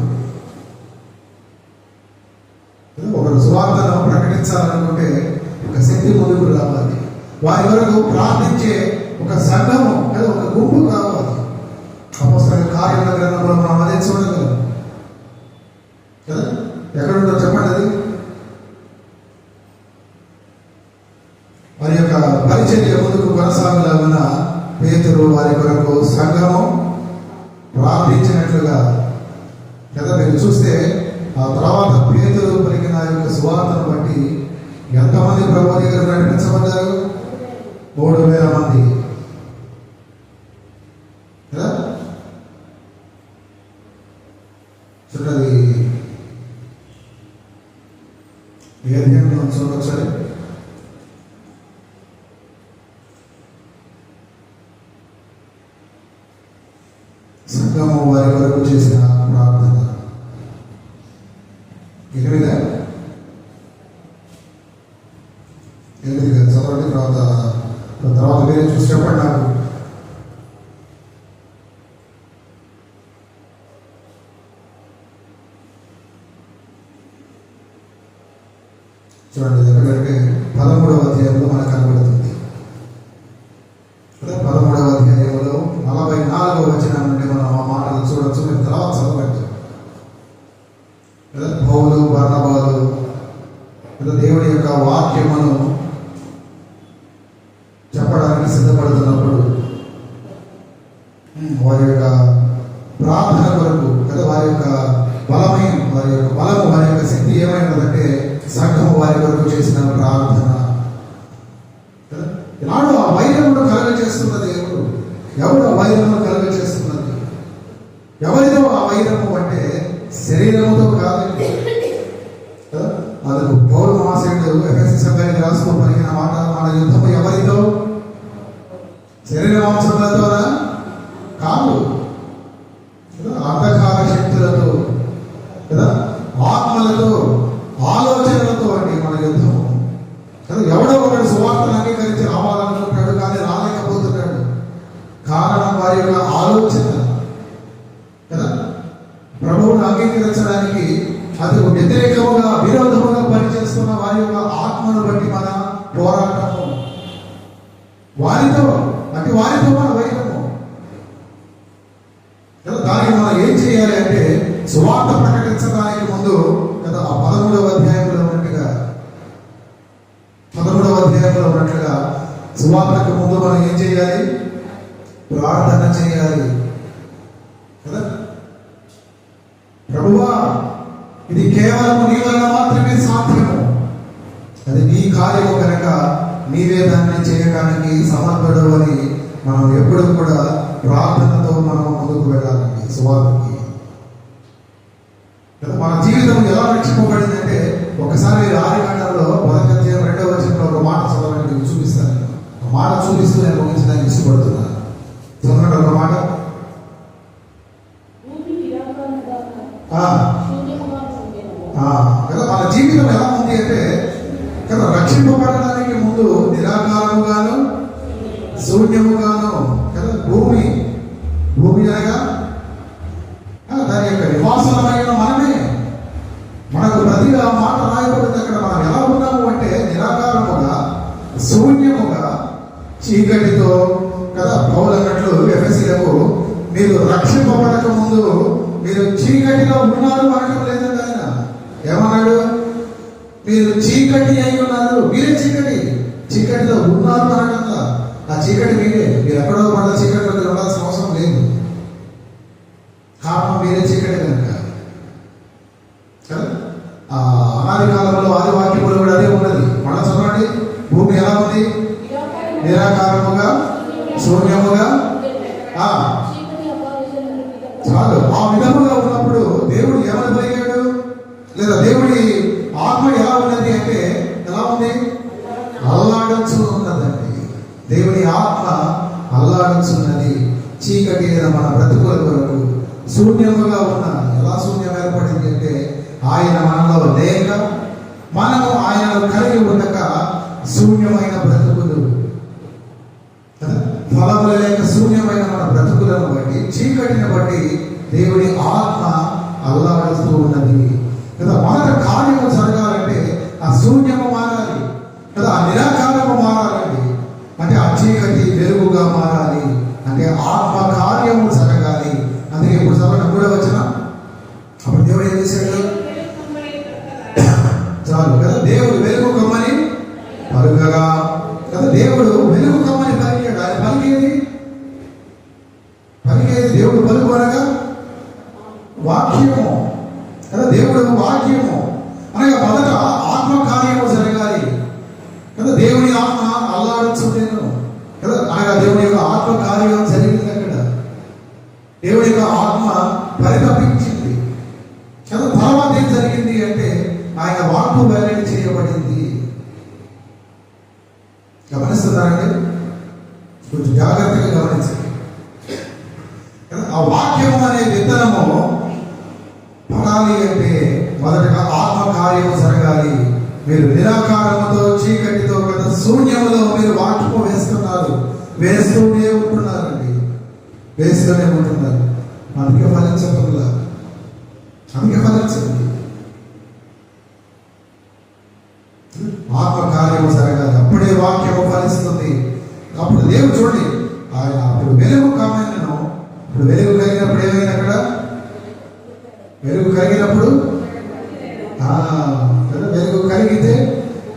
ఒకరు సువార్తను ప్రకటించాలనుకుంటే ఒక శక్తి ముందుకు రావాలి. వారి వరకు ప్రార్థించే ఒక సంఘము లేదా ఒక గుంపు కావాలి. అపోస్తలుల కార్యాల గ్రంథంలో మనం అదే చూడగలం కదా. ఎక్కడుందో చెప్పండి అది. వారి యొక్క పరిచర్య ముందుకు కొనసాగలాగున పేతురు వారి కొరకు సంఘము ప్రార్థించినట్లుగా కదా. మీరు చూస్తే ఆ తర్వాత పేతురు పలికిన యొక్క సువార్తను బట్టి ఎంతమంది ప్రభు దగ్గర నడిపించబడ్డారు? 3,000 మంది కదా. చూడండి, ఏ అధ్యాయంలో చూడండి ఒకసారి. సంఘము వారి వరకు చేసిన ప్రార్థన 8 చదవండి. తర్వాత వేరే చూసి చెప్పండి నాకు. చూడండి, ఎక్కడంటే 13వ అధ్యాయంలో మనకు కనబడుతుంది. 13వ అధ్యాయంలో 44వ వచనం నుండి మనం ఆ మాటలు చూడవచ్చు. మీరు తర్వాత చదవండి. పౌలు బర్నబాలు దేవుడి యొక్క వాక్యమును చెప్పడానికి సిద్ధపడుతున్నప్పుడు వారి యొక్క ప్రార్థన కొరకు వారి యొక్క బలము, వారి యొక్క శక్తి ఏమైనదంటే సంఘము వారి కొరకు చేసిన ప్రార్థన. ఈనాడు ఆ వైరమును కలుగ చేస్తున్నది ఎవరు ఆ వైరమును కలుగ చేస్తున్నది? ఎవరితో ఆ వైరము అంటే శరీరముతో కాదండి. అందుకు పౌలు మహాశయుడు ఎఫెసీ సంఘానికి రాస్తూ పలికిన మాట, మన యుద్ధము ఎవరితో? శరీర మాంసములతోనా? కాదు, అంధకార శక్తులతో కదా, ఆత్మలతో, ఆలోచనలతో అండి మన యుద్ధము కదా. ఎవడో ఒకడు సువార్తను అంగీకరించి రావాలనుకుంటాడు, కానీ రాలేకపోతున్నాడు. కారణం వారి యొక్క ఆలోచన కదా. ప్రభువును అంగీకరించడానికి అందుకు వ్యతిరేకముగా, విరోధముగా పనిచేస్తున్న వారి యొక్క ఆత్మను బట్టి మన పోరాటము. వారితో మన వైరము కదా. దానికి మనం ఏం చేయాలి అంటే సువార్త ప్రకటించడానికి ముందు కదా, ఆ 13వ అధ్యాయంలో ఉన్నట్లుగా సువార్తకు ముందు మనం ఏం చేయాలి? ప్రార్థన చేయాలి కదా. ప్రభువా, ఇది కేవలం నీ వల్ల మాత్రమే సాధ్యము. అది నీ కార్యము కనుక నీవే దాన్ని చేయడానికి సమర్థుడు అని మనం ఎప్పుడు కూడా ప్రార్థనతో మనం ముందుకు వెళ్ళాలండి సువార్తకి. మన జీవితం ఎలా రక్షింపబడిందంటే ఒకసారి ఆదికాండంలో 1వ అధ్యాయం 2వ వచనంలో ఒక మాట చదవడానికి మీకు చూపిస్తాను. ఒక మాట చూపిస్తూ నేను ముగించడానికి ఇష్టపడుతున్నాను. చదవండి ఒక మాట. కదా మన జీవితం ఎలా ఉంది అంటే కదా, రక్షింపబడడానికి ముందు నిరాకారముగాను శూన్యముగాను కదా. భూమి అనగా దాని యొక్క నివాసమైన మనమే. మనకు ప్రతిగా మాట రాయబడింది అక్కడ. మనం ఎలా ఉన్నాము అంటే నిరాకారముగా, శూన్యముగా, చీకటితో కదా. పౌలు అన్నట్లు ఎఫెసీలకు, మీరు రక్షింపబడక ముందు మీరు చీకటిలో ఉన్నారు అనడం లేదండి. ఆయన ఏమన్నాడు? మీరు చీకటి అయి ఉన్నారు. మీరే చీకటిలో ఉన్నారు అనగా ఆ చీకటి మీరే. మీరు ఎక్కడో పడ్డ చీకటిలో మీరు ఉండాల్సిన అవసరం లేదు. కారణం మీరే చీకటి కనుక. అనాది కాలంలో ఆది వాక్యములు కూడా అదే ఉన్నది. మనం చదవండి. భూమి ఎలా ఉంది? నిరాకారముగా, శూన్యముగా. చాలు. ఆ విధముగా ఉన్నప్పుడు దేవుడు ఏమని పలికాడు? లేదా దేవుడి ఆత్మ ఎలా ఉన్నది అంటే ఎలా ఉంది? అల్లాడుచు ఉన్నదండి. దేవుని ఆత్మ అల్లాడుచున్నది. చీకటి మన బ్రతుకుల కొరకు శూన్యముగా ఉన్న. ఎలా శూన్యం ఏర్పడింది అంటే ఆయన మనలో లేక, మనము ఆయనను కలిగి ఉండక శూన్యమైన బ్రతుకులు, ఫలములు లేక శూన్యమైన మన బ్రతుకులను బట్టి, చీకటిని బట్టి దేవుని ఆత్మ అల్లాడుతూ ఉన్నది కదా. మొదట కార్యము జరగాలంటే ఆ శూన్యము మారాలి కదా, ఆ నిరాకారము మారాలండి. అంటే ఆ చీకటి వెలుగుగా మారాలి. అంటే ఆత్మ కార్యము జరగాలి. అందుకే ఇప్పుడు చదవడం 3వ వచనం. అప్పుడు దేవుడు ఏం చేశాడు? చాలు కదా. దేవుడు వెలుగు కమ్మని పలుకగా కదా. దేవుడు వెలుగు కమ్మని పలికాడు. ఆయన పలికేది దేవుడు పలుకు అనగా వాక్యము కదా. దేవుడు వాక్యము అనగా మొదట ఆత్మ కార్యము జరగాలి కదా. దేవుని ఆత్మ అల్లాడుచుండేను కదా. అనగా దేవుని యొక్క ఆత్మ కార్యం జరిగింది. అక్కడ దేవుని యొక్క ఆత్మ పరితపించింది కదా. తర్వాత ఏం జరిగింది అంటే ఆయన వాక్కు వెల్లడి చేయబడింది. గమనిస్తున్నారండి? కొంచెం జాగ్రత్తగా గమనించండి. ఆ వాక్యము అనే విత్తనము పడాలి అంటే మొదటగా ఆత్మ కార్యము జరగాలి. మీరు నిరాకారముతో చీకటితో కదా శూన్యములో మీరు వాక్యము వేస్తున్నారు, వేస్తూనే ఉంటున్నారండి, వేస్తూనే ఉంటున్నారు. అందుకే ఫలించకుండా, అందుకే ఫలించండి. ఆత్మ కార్యము జరగాలి, అప్పుడే వాక్యము ఫలిస్తుంది. అప్పుడు దేవుడు చూడండి, ఆయన అప్పుడు వెలుగు కావాలను, ఇప్పుడు వెలుగు కలిగినప్పుడు ఏమైంది? అక్కడ వెలుగు కలిగినప్పుడు వెలుగు కలిగితే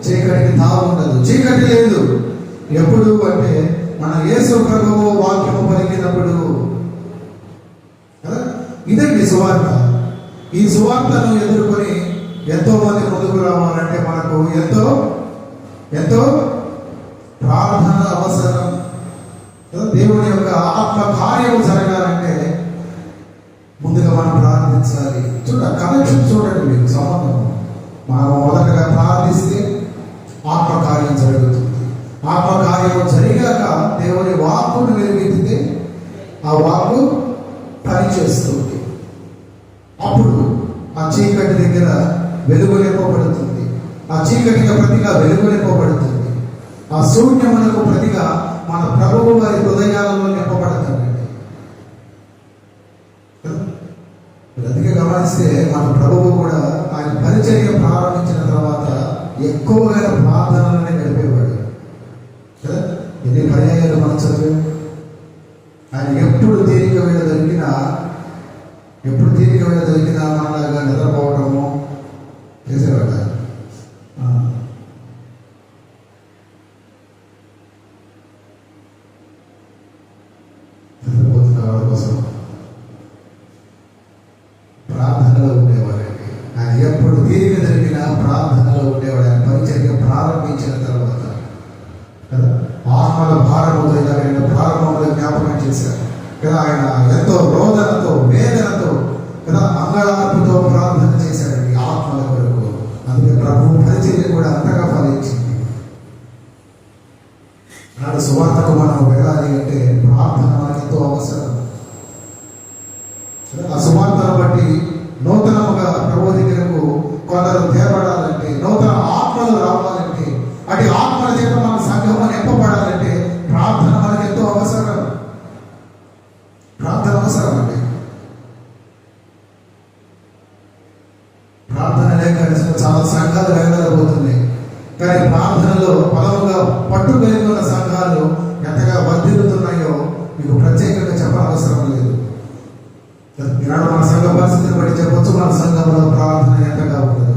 చీకటికి తావు ఉండదు, చీకటి లేదు. ఎప్పుడు అంటే మన యేసు ప్రభువు వాక్యము పలికినప్పుడు కదా. ఇదండి సువార్త. ఈ సువార్తను ఎదుర్కొని ఎంతో మంది ముందుకు రావాలంటే మనకు ఎంతో ఎంతో ప్రార్థన అవసరం. దేవుని యొక్క ఆత్మ కార్యము జరగాలంటే ముందుగా మనం ప్రార్థించాలి. కనెక్షన్ చూడండి, మీకు సంబంధం. మనం మొదటగా ప్రార్థిస్తే ఆత్మకార్యం జరుగుతుంది. ఆత్మకార్యం జరిగాక దేవుని వాక్కును వెలుగెత్తితే ఆ వాక్కు పనిచేస్తుంది. అప్పుడు ఆ చీకటి దగ్గర వెలుగు నింపబడుతుంది, ఆ చీకటిగా ప్రతిగా వెలుగు నింపబడుతుంది, ఆ శూన్యమునకు ప్రతిగా మన ప్రభువు వారి హృదయాలలో నింపబడతాడండి. అందుకే గమనిస్తే మన ప్రభువు కూడా ఆయన పరిచర్య ప్రారంభించిన తర్వాత ఎక్కువగా ప్రార్థనలనే గడిపేవాడు కదా. ఎన్ని పర్యాయాలు మనం చదివాం. ఆయన ఎప్పుడు తీరిక వేళ దొరికినా మనలాగా నిద్రపోవటము చేసేవాడు. నిద్రపోతున్న వాళ్ళ కోసం ప్రార్థనలో ఉండేవాడండి. ఆయన ఎప్పుడు తీరిక దొరికినా ప్రార్థనలో ఉండేవాడు. ఆయన పరిచర్య ప్రారంభించిన తర్వాత కదా ఆత్మల భారముతో ఆయన ప్రారంభంలో జ్ఞాపకం చేశారు కదా. ఆయన ఎంతో రోదనతో వేదనతో కదా అంగళార్పుతో ప్రార్థన చేశాడండి ఆత్మల కొరకు. అందుకే ప్రభు పరిచర్య కూడా అంతగా ఫలించింది. నాడు సువార్తకు మనం వెళ్ళాలి అంటే ప్రార్థన మనకు ఎంతో అవసరం. ఆ సువార్తను బట్టి నూతనముగా ప్రభు దగ్గరకు కొందరు తేబడాలంటే, నూతన ఆత్మలు రావాలంటే, అటు ఆత్మల చేత మన సంఘము నింపబడాలంటే ప్రార్థన మనకు ఎంతో అవసరం. ప్రార్థన అవసరం అండి. ప్రార్థన లేక చాలా సంఘాలు వెళ్ళలేకపోతున్నాయి. కానీ ప్రార్థనలో బలముగా పట్టు కలిగి ఉన్న సంఘాలు ఎంతగా వర్ధిల్లుతున్నాయో మీకు ప్రత్యేకంగా చెప్పనవసరం లేదు. ఈనాడు మన సంఘ పరిస్థితిని బట్టి చెప్పొచ్చు, మన సంఘంలో ప్రార్థన ఎంతగా ఉండదు,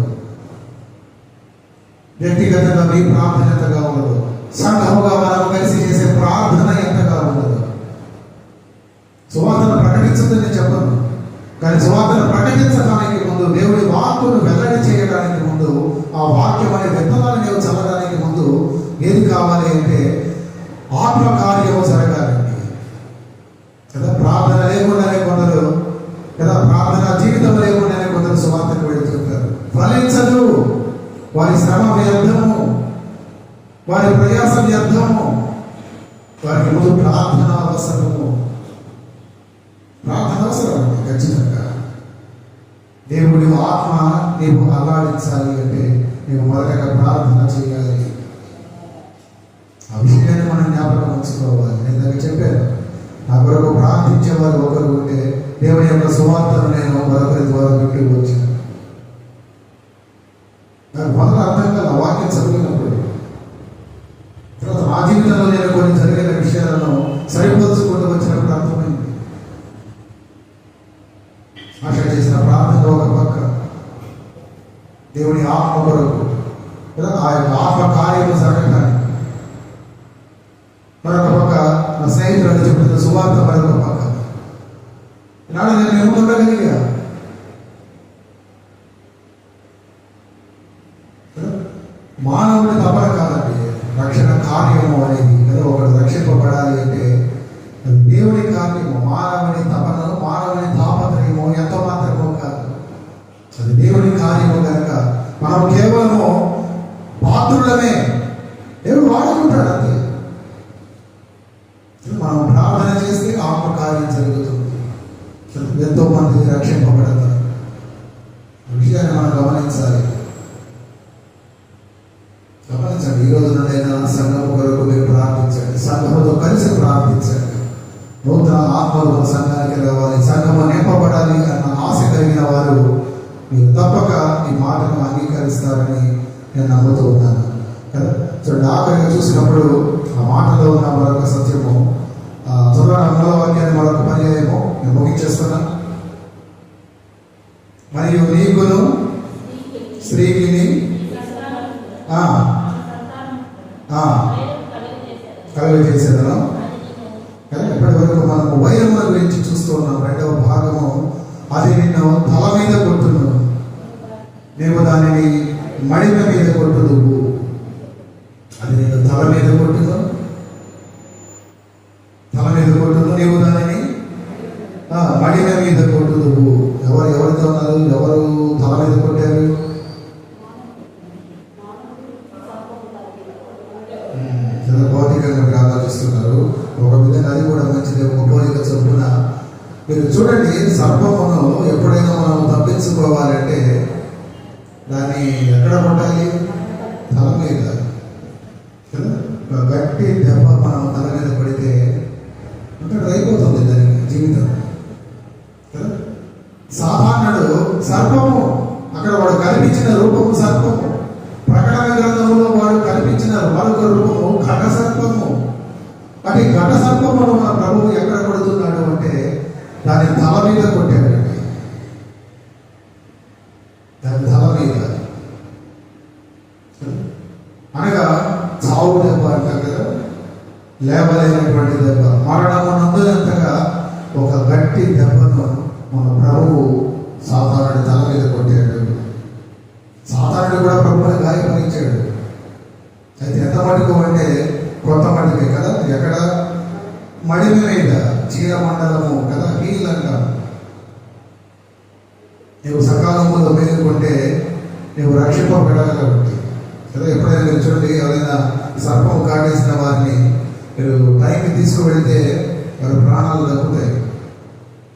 వ్యక్తిగతంగా మీ ప్రార్థన ఎంతగా ఉండదు, సంఘముగా మనం కలిసి చేసే ప్రార్థన ఎంతగా ఉండదు. సువార్తను ప్రకటించదని చెప్పను, కానీ సువార్తను ప్రకటించడానికి ముందు, దేవుడి వాక్కును వెల్లడి చేయడానికి ముందు, ఆ వాక్యం అనే విత్తనాలు నీవు చల్లడానికి ముందు ఏది కావాలి అంటే ఆత్మకార్యము జరగాలండి కదా. ప్రార్థన లేకుండానే కొందరు కదా, ప్రార్థన జీవితం లేకుండానే కొందరు సువార్తకు వెళుతుంటారు. ఫలించదు, వారి శ్రమ వ్యర్థము, వారి ప్రయాసం వ్యర్థము. వారికి ముందు ప్రార్థన అవసరము. ప్రార్థన అవసరం అండి ఖచ్చితంగా. దేవుడి ఆత్మ నీవు అల్లాడించాలి అంటే నీవు మొదటగా ప్రార్థన చేయాలి. ఆ విషయాన్ని మనం జ్ఞాపకం ఉంచుకోవాలి. నేను దానికి చెప్పాను, నా కొరకు ప్రార్థించేవారు ఒకరు ఉంటే దేవుని యొక్క సువార్తను నేను మరొకరి ద్వారా వింటూ వచ్చాను. నాకు మొదలు అర్థం కాదు ఆ వాక్యం చదివినప్పుడు. తర్వాత నా జీవితంలో నేను కొన్ని జరిగిన విషయాలను సరిపోల్చుకుంటూ వచ్చినప్పుడు అర్థమైంది. ఆశ చేసిన ప్రార్థన ఒక పక్క, దేవుని ఆత్మ కొరకు ఆ యొక్క ఆత్మ కార్యము జరగడానికి మరొక పక్క, నా స్నేహితులు చెప్తున్న సువార్త మరొక పక్క. నాడు నేను ఏముండగలిగా మానవుడి తపన కాదండి రక్షణ కార్యము అనేది కదా. ఒకడు రక్షింపబడాలి అంటే దేవుని కార్యము, మానవుని తపనను, మానవుని తాపత్రయము ఎంతో మాత్రమో కాదు, అది దేవుని కార్యము కనుక మనం కేవలము మీరు తప్పక ఈ మాటను అంగీకరిస్తారని నేను నమ్ముతూ ఉన్నాను కదా. చూడండి, ఆఖరిగా చూసినప్పుడు ఆ మాటలో ఉన్న మరొక సత్యము, త్వరగా మూల వాక్యాన్ని మరొక పర్యాయము నేను ముగించేస్తున్నా. మరియు నీకును స్త్రీకిని కలుగ చేసేదను. ఇప్పటి వరకు మనము వైరముల గురించి చూస్తూ ఉన్నాం. రెండవ భాగము, అది నిన్ను తల మీద కొట్టును, నీవు దానిని మడిమ మీద కొట్టుదువు. అది నిన్ను తల మీద కొట్టును, నీవు దానిని మడిమ మీద కొట్టుదువు. ఎవరితో ఉన్నారు? ఎవరు తల మీద కొట్టారు? భౌతికంగా మీరు ఆలోచిస్తున్నారు. ఒక విధంగా అది కూడా మంచిది, ఒక పోలిక చొప్పున. మీరు చూడండి, సర్పమును ఎప్పుడైనా మనం తప్పించుకోవాలంటే దాన్ని ఎక్కడ కొట్టాలి? తల మీద కదా. గట్టి దెబ్బ మనం తల మీద పడితే అక్కడ అయిపోతుంది దానికి జీవితం కదా. సాధారణుడు సర్పము, అక్కడ వాడు కనిపించిన రూపము సర్పము. ప్రకటన గ్రంథంలో వాడు కనిపించిన మరొక రూపము ఘట సర్పము. అంటే ఘట సర్పమును మన ప్రభువు ఎక్కడ కొడుతున్నాడు అంటే దాని తల మీద కొట్టాడండి. దాని తల మీద, అనగా చావు దెబ్బ అంటారు కదా, లేవలేనటువంటి దెబ్బ, మరణము నందునంతగా ఒక గట్టి దెబ్బను మన ప్రభువు సాధారణ తల మీద కొట్టాడు. సాధారణ కూడా ప్రభువుని గాయపరిచాడు. అయితే ఎంత మటుకు అంటే కొత్త మటుకే కదా. ఎక్కడ? మడిమ మీద, చీరమండలము కదా, హీల్ అంటారు. నువ్వు సకాలంలో మేలుకుంటే నువ్వు రక్షింపబడగలవు కదా. ఎప్పుడైనా మీరు చూడండి, ఎవరైనా సర్పం కాటేసిన వారిని మీరు టైంకి తీసుకువెళ్తే వారి ప్రాణాలు దక్కుతాయి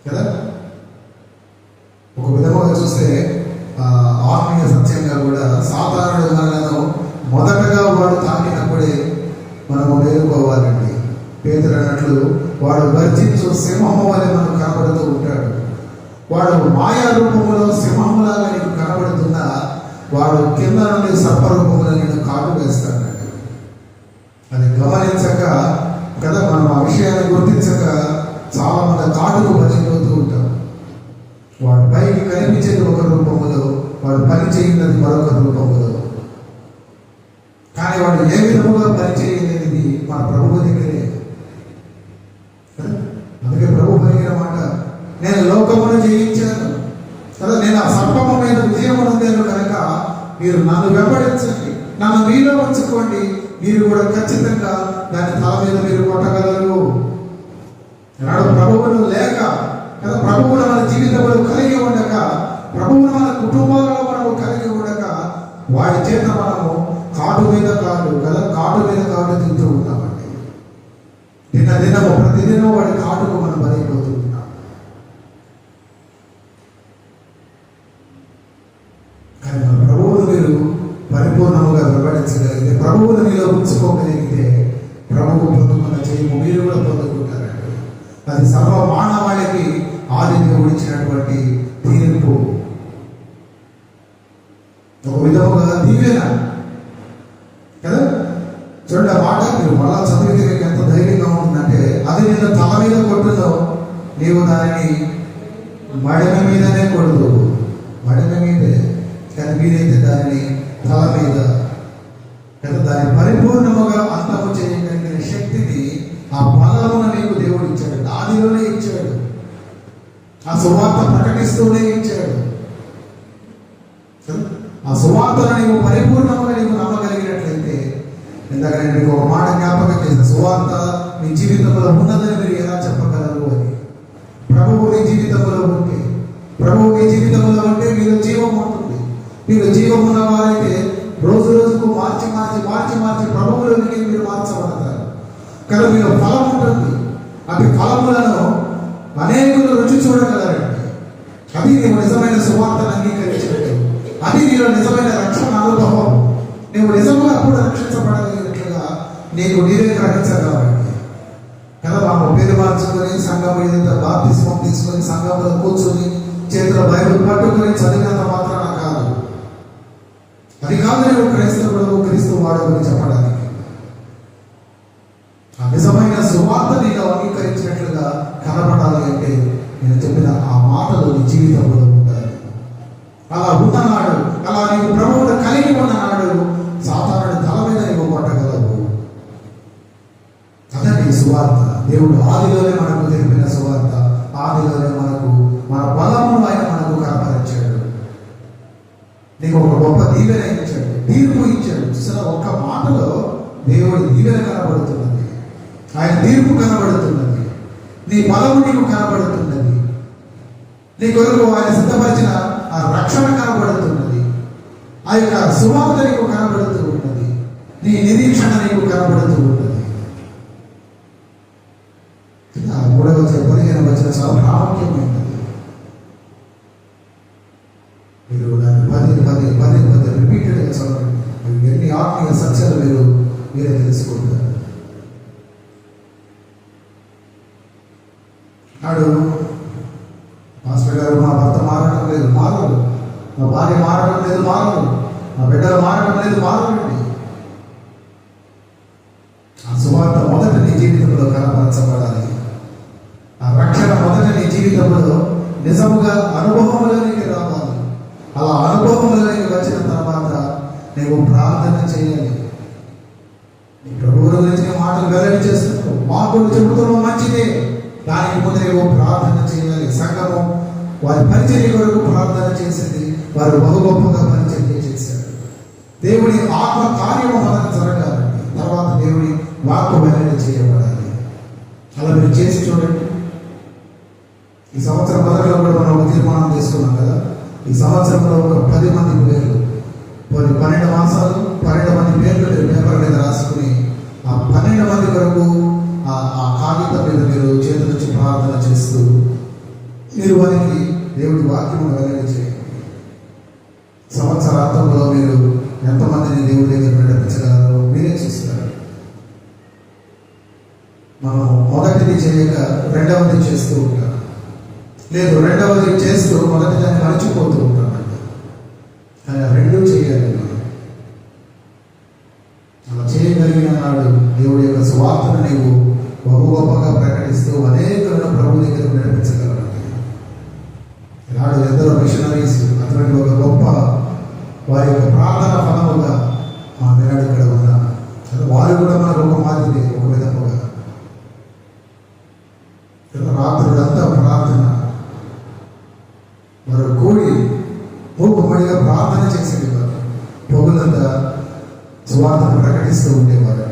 కదా. ఒక విధముగా చూస్తే ఆత్మీయ సత్యంగా కూడా సాధారణ మనలను మొదటగా వాడు తాకినప్పుడే మనము మేలుకోవాలండి. పేతురు అన్నట్లు వాడు గర్జించు సింహము వలె మనకు కనబడుతూ ఉంటాడు. వాడు మాయా రూపంలో సింహములాగా నీకు కనబడుతున్నా వాడు కింద నుండి సర్పరూపంలో నేను కాటు వేస్తాడండి. అది గమనించక కదా, మనం ఆ విషయాన్ని గుర్తించక చాలా మంది కాటుకు బలిపోతూ ఉంటాం. వాడు పైకి కనిపించేది ఒక రూపములో, వాడు పని చేయనది మరొక రూపములో. కానీ వాడు ఏ విధముగా పని చేయలేనిది మన ప్రభువు దగ్గరే. అందుకే ప్రభు పలికిన మాట, నేను లోకమును జయించాను కదా, నేను ఆ సర్పము మీద విజయం పొందాను కనుక మీరు నన్ను వెంబడించండి, నన్ను మీలో ఉంచుకోండి, మీరు కూడా ఖచ్చితంగా దాని తల మీద మీరు కొట్టగలరు. నాడు ప్రభువులు లేక కదా, ప్రభువులు మన జీవితంలో కలిగి ఉండక, ప్రభువులు మన కుటుంబాలలో మనము కలిగి ఉండక, వాడి చేత మనము కాటు మీద కాటు కదా, కాటు మీద కాటు తింటూ ఉంటామండి. దినము ప్రతిదినం వాడి కాటుకు మనం బలైపోతూ ఉంటాం. కానీ మన ప్రభువును మీరు పరిపూర్ణముగా వెంబడించగలిగితే, ప్రభువును మీలో ఉంచుకోగలిగితే, ప్రభువు పొందుకున్న చేయము మీరు కూడా పొందుకుంటారండి. అది సర్వ మానవాళికి ఆది దేవుడిచ్చినటువంటి తీర్పు, ఒక విధముగా దీవెన కదా. చూడండి, ఆ మాట మీరు మళ్ళా చదివితే ఎంత ధైర్యంగా ఉంటుందంటే, అది నిన్ను తల మీద కొట్టును, నీవు దానిని మడిమ మీదనే కొడుదు. మడిమ మీదే, కానీ మీరైతే దానిని తల మీద కదా. దాన్ని పరిపూర్ణముగా అంతము చేయగలిగిన శక్తిని, ఆ బలమును నీకు దేవుడు ఇచ్చాడు. ఆదిలోనే ఇచ్చాడు, ఆ సువార్త ప్రకటిస్తూనే ఇచ్చాడు. ఆ సువార్తను నీవు పరిపూర్ణంగా నీవు నమ్మగలిగినట్లయితే, ఇందాక నేను మీకు ఒక మాట జ్ఞాపకం చేసిన, సువార్త మీ జీవితంలో ఉన్నదని మీరు ఎలా చెప్పగలరు అని. ప్రభువు మీ జీవితంలో ఉంటే, ప్రభువు మీ జీవితంలో ఉంటే మీరు జీవం ఉంటుంది. మీరు జీవం ఉన్న వారైతే రోజు రోజుకు మార్చి ప్రభువులోనికి మీరు మార్చబడతారు కదా. మీరు ఫలం ఉంటుంది, అటు ఫలములను అనేకులు రుచి చూడగలరండి. అది నీవు నిజమైన సువార్తను అంగీకరించినట్టు, అది నీలో నిజమైన రక్షణ అనుభవం. నువ్వు నిజంగా అప్పుడు రక్షించబడగలిగినట్లుగా నీకు నీవే గ్రహించగలవండి కదా. మాకు పేరు మార్చుకొని సంఘం ఏదైతే బాప్తిస్మం తీసుకొని సంఘంలో కూర్చొని చేతిలో బైబిల్ పట్టుకొని చదివినంత మాత్రం వాడమని చెప్పడానికి. ఆ నిజమైన సువార్త నీకు అంగీకరించినట్లుగా కనపడాలి అంటే నేను చెప్పిన ఆ మాటలు నీ జీవితంలో ఉండాలి. అలా ఉన్ననాడు, అలా నీకు ప్రభువును కలిగి ఉన్ననాడు సాతానుడి తల మీద నీవు కొట్టగలవు. అదండి సువార్త. దేవుడు ఆదిలోనే మనకు తెలిపిన సువార్త. ఆదిలోనే మనకు మన బలమును ఆయన మనకు కనపరిచాడు. నీకు ఒక గొప్ప దీవెన ఇచ్చాడు, తీర్పు ఇచ్చాడు. చూసిన ఒక్క మాటలో దేవుడి దీవెన కనబడుతున్నది, ఆయన తీర్పు కనబడుతున్నది, నీ బలము నీకు కనబడుతున్నది, నీ కొరకు ఆయన సిద్ధపరిచిన ఆ రక్షణ కనబడుతున్నది, ఆ యొక్క సువార్త నీకు కనబడుతూ ఉన్నది, నీ నిరీక్షణ నీకు కనబడుతూ ఉన్నది. 3వ 15వ వచనం చాలా ప్రాముఖ్యమైనది. మీరు దాన్ని పదే రిపీటెడ్గా చదవండి. ఎన్ని ఆత్మీయ సత్యాలు మీరే తెలుసుకుంటారు. నాడు మాస్టర్ గారు, మా భర్త మారడం లేదు, మారదు. మా భార్య మారడం లేదు, మారదు. మా బిడ్డలు మారడం లేదు, మారండి. ఆ సువార్త మొదట నీ జీవితంలో కనపరచబడాలి. ఆ రక్షణ మొదట నీ జీవితంలో నిజముగా అనుభవంలోనికి రావాలి. అలా అనుభవంలోనికి వచ్చిన తర్వాత నీవు ప్రార్థన చేయాలి. నీ ప్రభువుల గురించి మాటలు వెల్లడి చేస్తున్నావు, మాటలు చెబుతున్నావు, మంచిదే. దానికి ముందు నీవు ప్రార్థన చేయాలి. సంఘము వారి పరిచర్య కొరకు ప్రార్థన చేసింది. వారు బహు గొప్పగా పరిచర్య చేశారు. దేవుడి ఆత్మ కార్యము మొదట జరగాలండి, తర్వాత దేవుడి వాక్కు వెల్లడి చేయబడాలి. అలా మీరు చేసి చూడండి. ఈ సంవత్సరం మొదట్లో కూడా మనం ఒక తీర్మానం తీసుకున్నాం కదా. ఈ సంవత్సరంలో ఒక 10 మంది పేర్లు, 12 మాసాలు 12 మంది పేర్లు మీరు పేపర్ మీద రాసుకుని ఆ 12 మంది కొరకు ఆ కాగితం మీద మీరు చేతుల నుంచి ప్రార్థన చేస్తూ మీరు వారికి దేవుడి వాక్యము వెల్లడి చేయండి. సంవత్సరాంతంలో మీరు ఎంతమందిని దేవుడి దగ్గర నడిపించగలరో మీరే చూస్తారు. మనం మొదటిది చేయక రెండవది చేస్తూ ఉంటాం, లేదు రెండవది చేస్తూ మొదటి దాన్ని మర్చిపోతూ ఉంటామండి. కానీ ఆ రెండూ చేయాలి. అలా చేయగలిగిన నాడు దేవుడి యొక్క సువార్తను నీవు బహు గొప్పగా ప్రకటిస్తూ అనేకులను ప్రభు దగ్గరకు నడిపించగలరు. నాడు ఎందరో మిషనరీస్ అటువంటి ఒక గొప్ప వారి యొక్క ప్రార్థన ఫలముగా మా మేనాడు ఇక్కడ ఉన్నారు. వారు కూడా మనకు ఒక మాదిరి, ఒక విధముగా రాత్రులంతా ప్రార్థన, వారు కూడి మూకుమ్మడిగా ప్రార్థన చేసేవారు. పొగులంతా సువార్తను ప్రకటిస్తూ ఉండేవారు.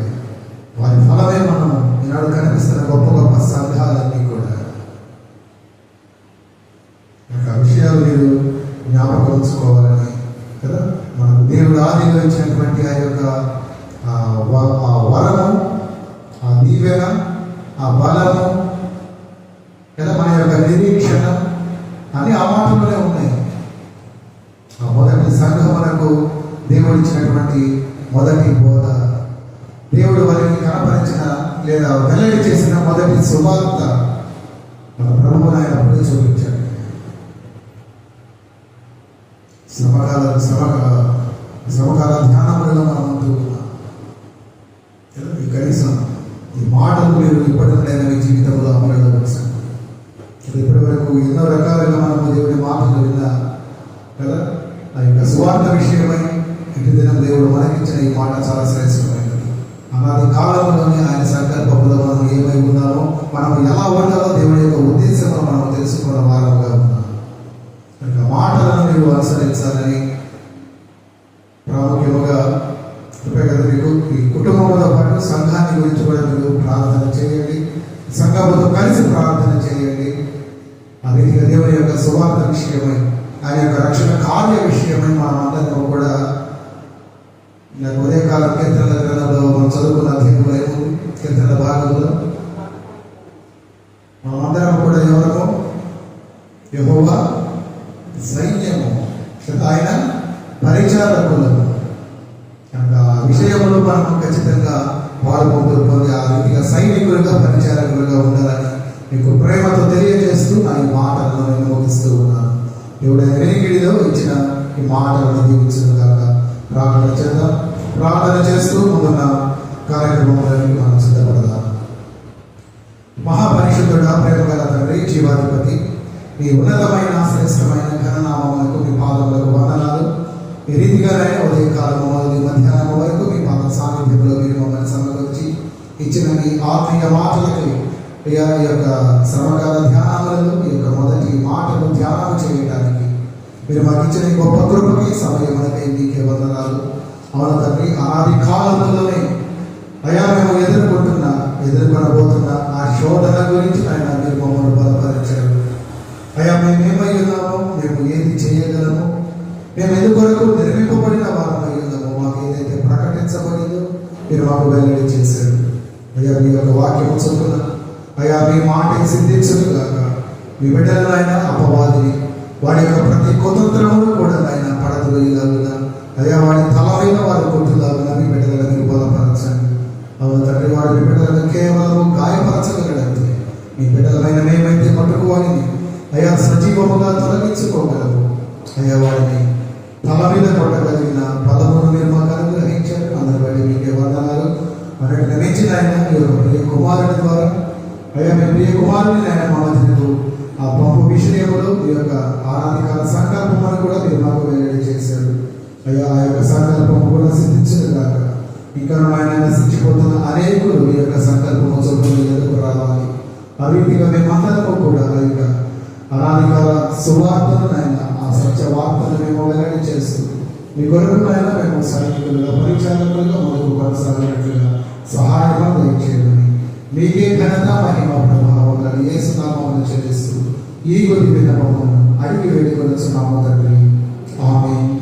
వారి ఫలమే మనం ఈనాడు కనిపిస్తున్న గొప్ప గొప్ప సంఘాలన్నీ కూడా. ఆ విషయాలు మీరు జ్ఞాపకం ఉంచుకోవాలని కదా. మనకు దేవుడు ఆదిలో ఇచ్చినటువంటి ఆ యొక్క వరము, ఆ దీవెన, ఆ బలము కదా, మన యొక్క నిరీక్షణ అన్ని ఆ మాటలోనే ఉన్నాయి. ఆ మొదటి సంఘమునకు దేవుడు ఇచ్చినటువంటి మొదటి బోధ, దేవుడు వారికి కనపరిచిన లేదా వెల్లడి చేసిన మొదటి సువార్త మన ప్రభువును ఆయన అప్పుడే చూపించాడు. శ్రమకాల ధ్యానములలో మనం ఉంటూ ఉన్నాం. కనీసం ఈ మాటలు మీరు ఇప్పటికైనా మీ జీవితంలో అమలులో వచ్చాను. ఇప్పటి వరకు ఎన్నో రకాలుగా మనము దేవుడి మాటలు విన్నా కదా. ఆ యొక్క సువార్త విషయమై ఇంటి దినం దేవుడు మనకిచ్చిన ఈ మాట చాలా శ్రేష్టమైనది. అనాది కాలంలోనే ఆయన సంకల్పంలో మనం ఏమై ఉన్నామో, మనం ఎలా ఉండాలో దేవుడి యొక్క ఉద్దేశంలో మనం తెలుసుకున్న వారంగా ఉన్నాం. కనుక మాటలను మీరు అనుసరించాలని ప్రాముఖ్యముగా చెప్పే కదా. మీకు ఈ కుటుంబంతో పాటు సంఘాన్ని గురించి కూడా మీరు ప్రార్థన చేయండి, సంఘంతో కలిసి ప్రార్థన చేయండి. ఆ రీతిగా దేవుని యొక్క సువార్త విషయమై, ఆయన యొక్క రక్షణ కార్య విషయమై మనం అందరం కూడా ఉదయకాలం కీర్తనల గ్రంథంలో మనం చదువుకున్న అధ్యాయంలో ఏముంది, కీర్తనల భాగంలో మనమందరం కూడా ఎవరము యెహోవా సైన్యము, ఆయన పరిచారకులము. కనుక ఆ విషయంలో మనం ఖచ్చితంగా పాల్పొందులు పొంది ఆ రీతిగా సైనికులుగా పరిచారకులుగా ఉండాలని మీకు ప్రేమతో తెలియజేస్తూ నా ఈ మాటలను నేను ముగిస్తూ ఉన్నాను. దేవుడైన వెనికిడిలో ఇచ్చిన ఈ మాటలను దీవించిన దాకా ప్రార్థన చేద్దాం. ప్రార్థన చేస్తూ ముందున్న కార్యక్రమంలోకి మనం సిద్ధపడదాం. మహాపరిశుద్ధుడా, ప్రేమ గల తండ్రి, జీవాధిపతి, మీ ఉన్నతమైన శ్రేష్టమైన ఘననామములకు మీ పాదములకు వందనాలు. ఈ రీతిగానే ఉదయకాలము మొదలు మధ్యాహ్నం వరకు మీ పాద సాన్నిధ్యంలో మీరు మమ్మల్ని సమకూర్చి ఇచ్చిన మీ ఆత్మీయ మాటలకి ఈ యొక్క శ్రమకాల ధ్యానములను ఈ యొక్క మొదటి మాటలు ధ్యానం చేయడానికి మీరు మాకు ఇచ్చిన ఈ గొప్ప కృపకి సమయమునకై మీకే వందనాలు. అవును తండ్రి, ఆది కాలంలోనే అయా మేము ఎదుర్కొనబోతున్న ఆ శోధన గురించి ఆయన మీరు మమ్మల్ని బలపరిచారు. అయా మేమేమై ఉన్నామో, మేము ఏది చేయగలము, మేము ఎందుకొరకు నిర్మింపబడిన వారమై ఉన్నామో, మాకు ఏదైతే ప్రకటించబడిందో మీరు మాకు వెల్లడి చేశారు. అయ్యా మీ యొక్క వాక్యం చొప్పున అయ్యా మీ మాట సిద్ధించదు కాక మీ బిడ్డలను ఆయన అపవాదిని వాడి యొక్క ప్రతి కుతంత్రమును కూడా ఆయన పడదు వేయలాగున అయ్యా వాడి తల మీద వారు కొట్టులాగున మీ బిడ్డలను మీరు బలపరచండి. అవును తండ్రి, వాడి మీ బిడ్డలను కేవలం గాయపరచగలడంతే మీ బిడ్డలమైన మేమైతే పట్టుకోవాలని అయ్యా సజీవముగా తొలగించుకోగలము. అయ్యా వాడిని తల మీద కొట్టగలిగిన బలమును మీరు మాకు అనుగ్రహించారు. అందరి బట్టి మీకే వందనాలు. అన్నట్టు మించిన ఆయన ఈ యొక్క ప్రియ కుమారుని ద్వారా అయ్యా మీ ప్రియ కుమారుని ఆయన మా మధ్యకు ఆ పంపు విషయంలో ఈ యొక్క ఆరాధికాల సంకల్పమని కూడా మీరు మాకు వెల్లడి చేశారు. అయ్యా ఆ యొక్క సంకల్పం కూడా సిద్ధించదు కాక ఇంకా ఆయన నశించిపోతున్న అనేకులు ఈ యొక్క సంకల్పము చొప్పున ఎదుగు రావాలి. ఆ రీతిగా మేమందరము కూడా ఆ యొక్క ఆరాధికాల సువార్తను ఆయన ఆ సత్య వార్తను మేము వెల్లడి చేస్తూ మీ కొరకు ఆయన మేము సైనికులుగా పరిచారకులుగా మనకు కొనసాగినట్లుగా సహాయం దయచేయమని మీకే ఘనత మహిమ ప్రభావం యేసు నామమున చెల్లిస్తూ ఈ కొద్ది విన్నపమును అడిగి వేడుకొనుచున్నాము తండ్రి. ఆమేన్.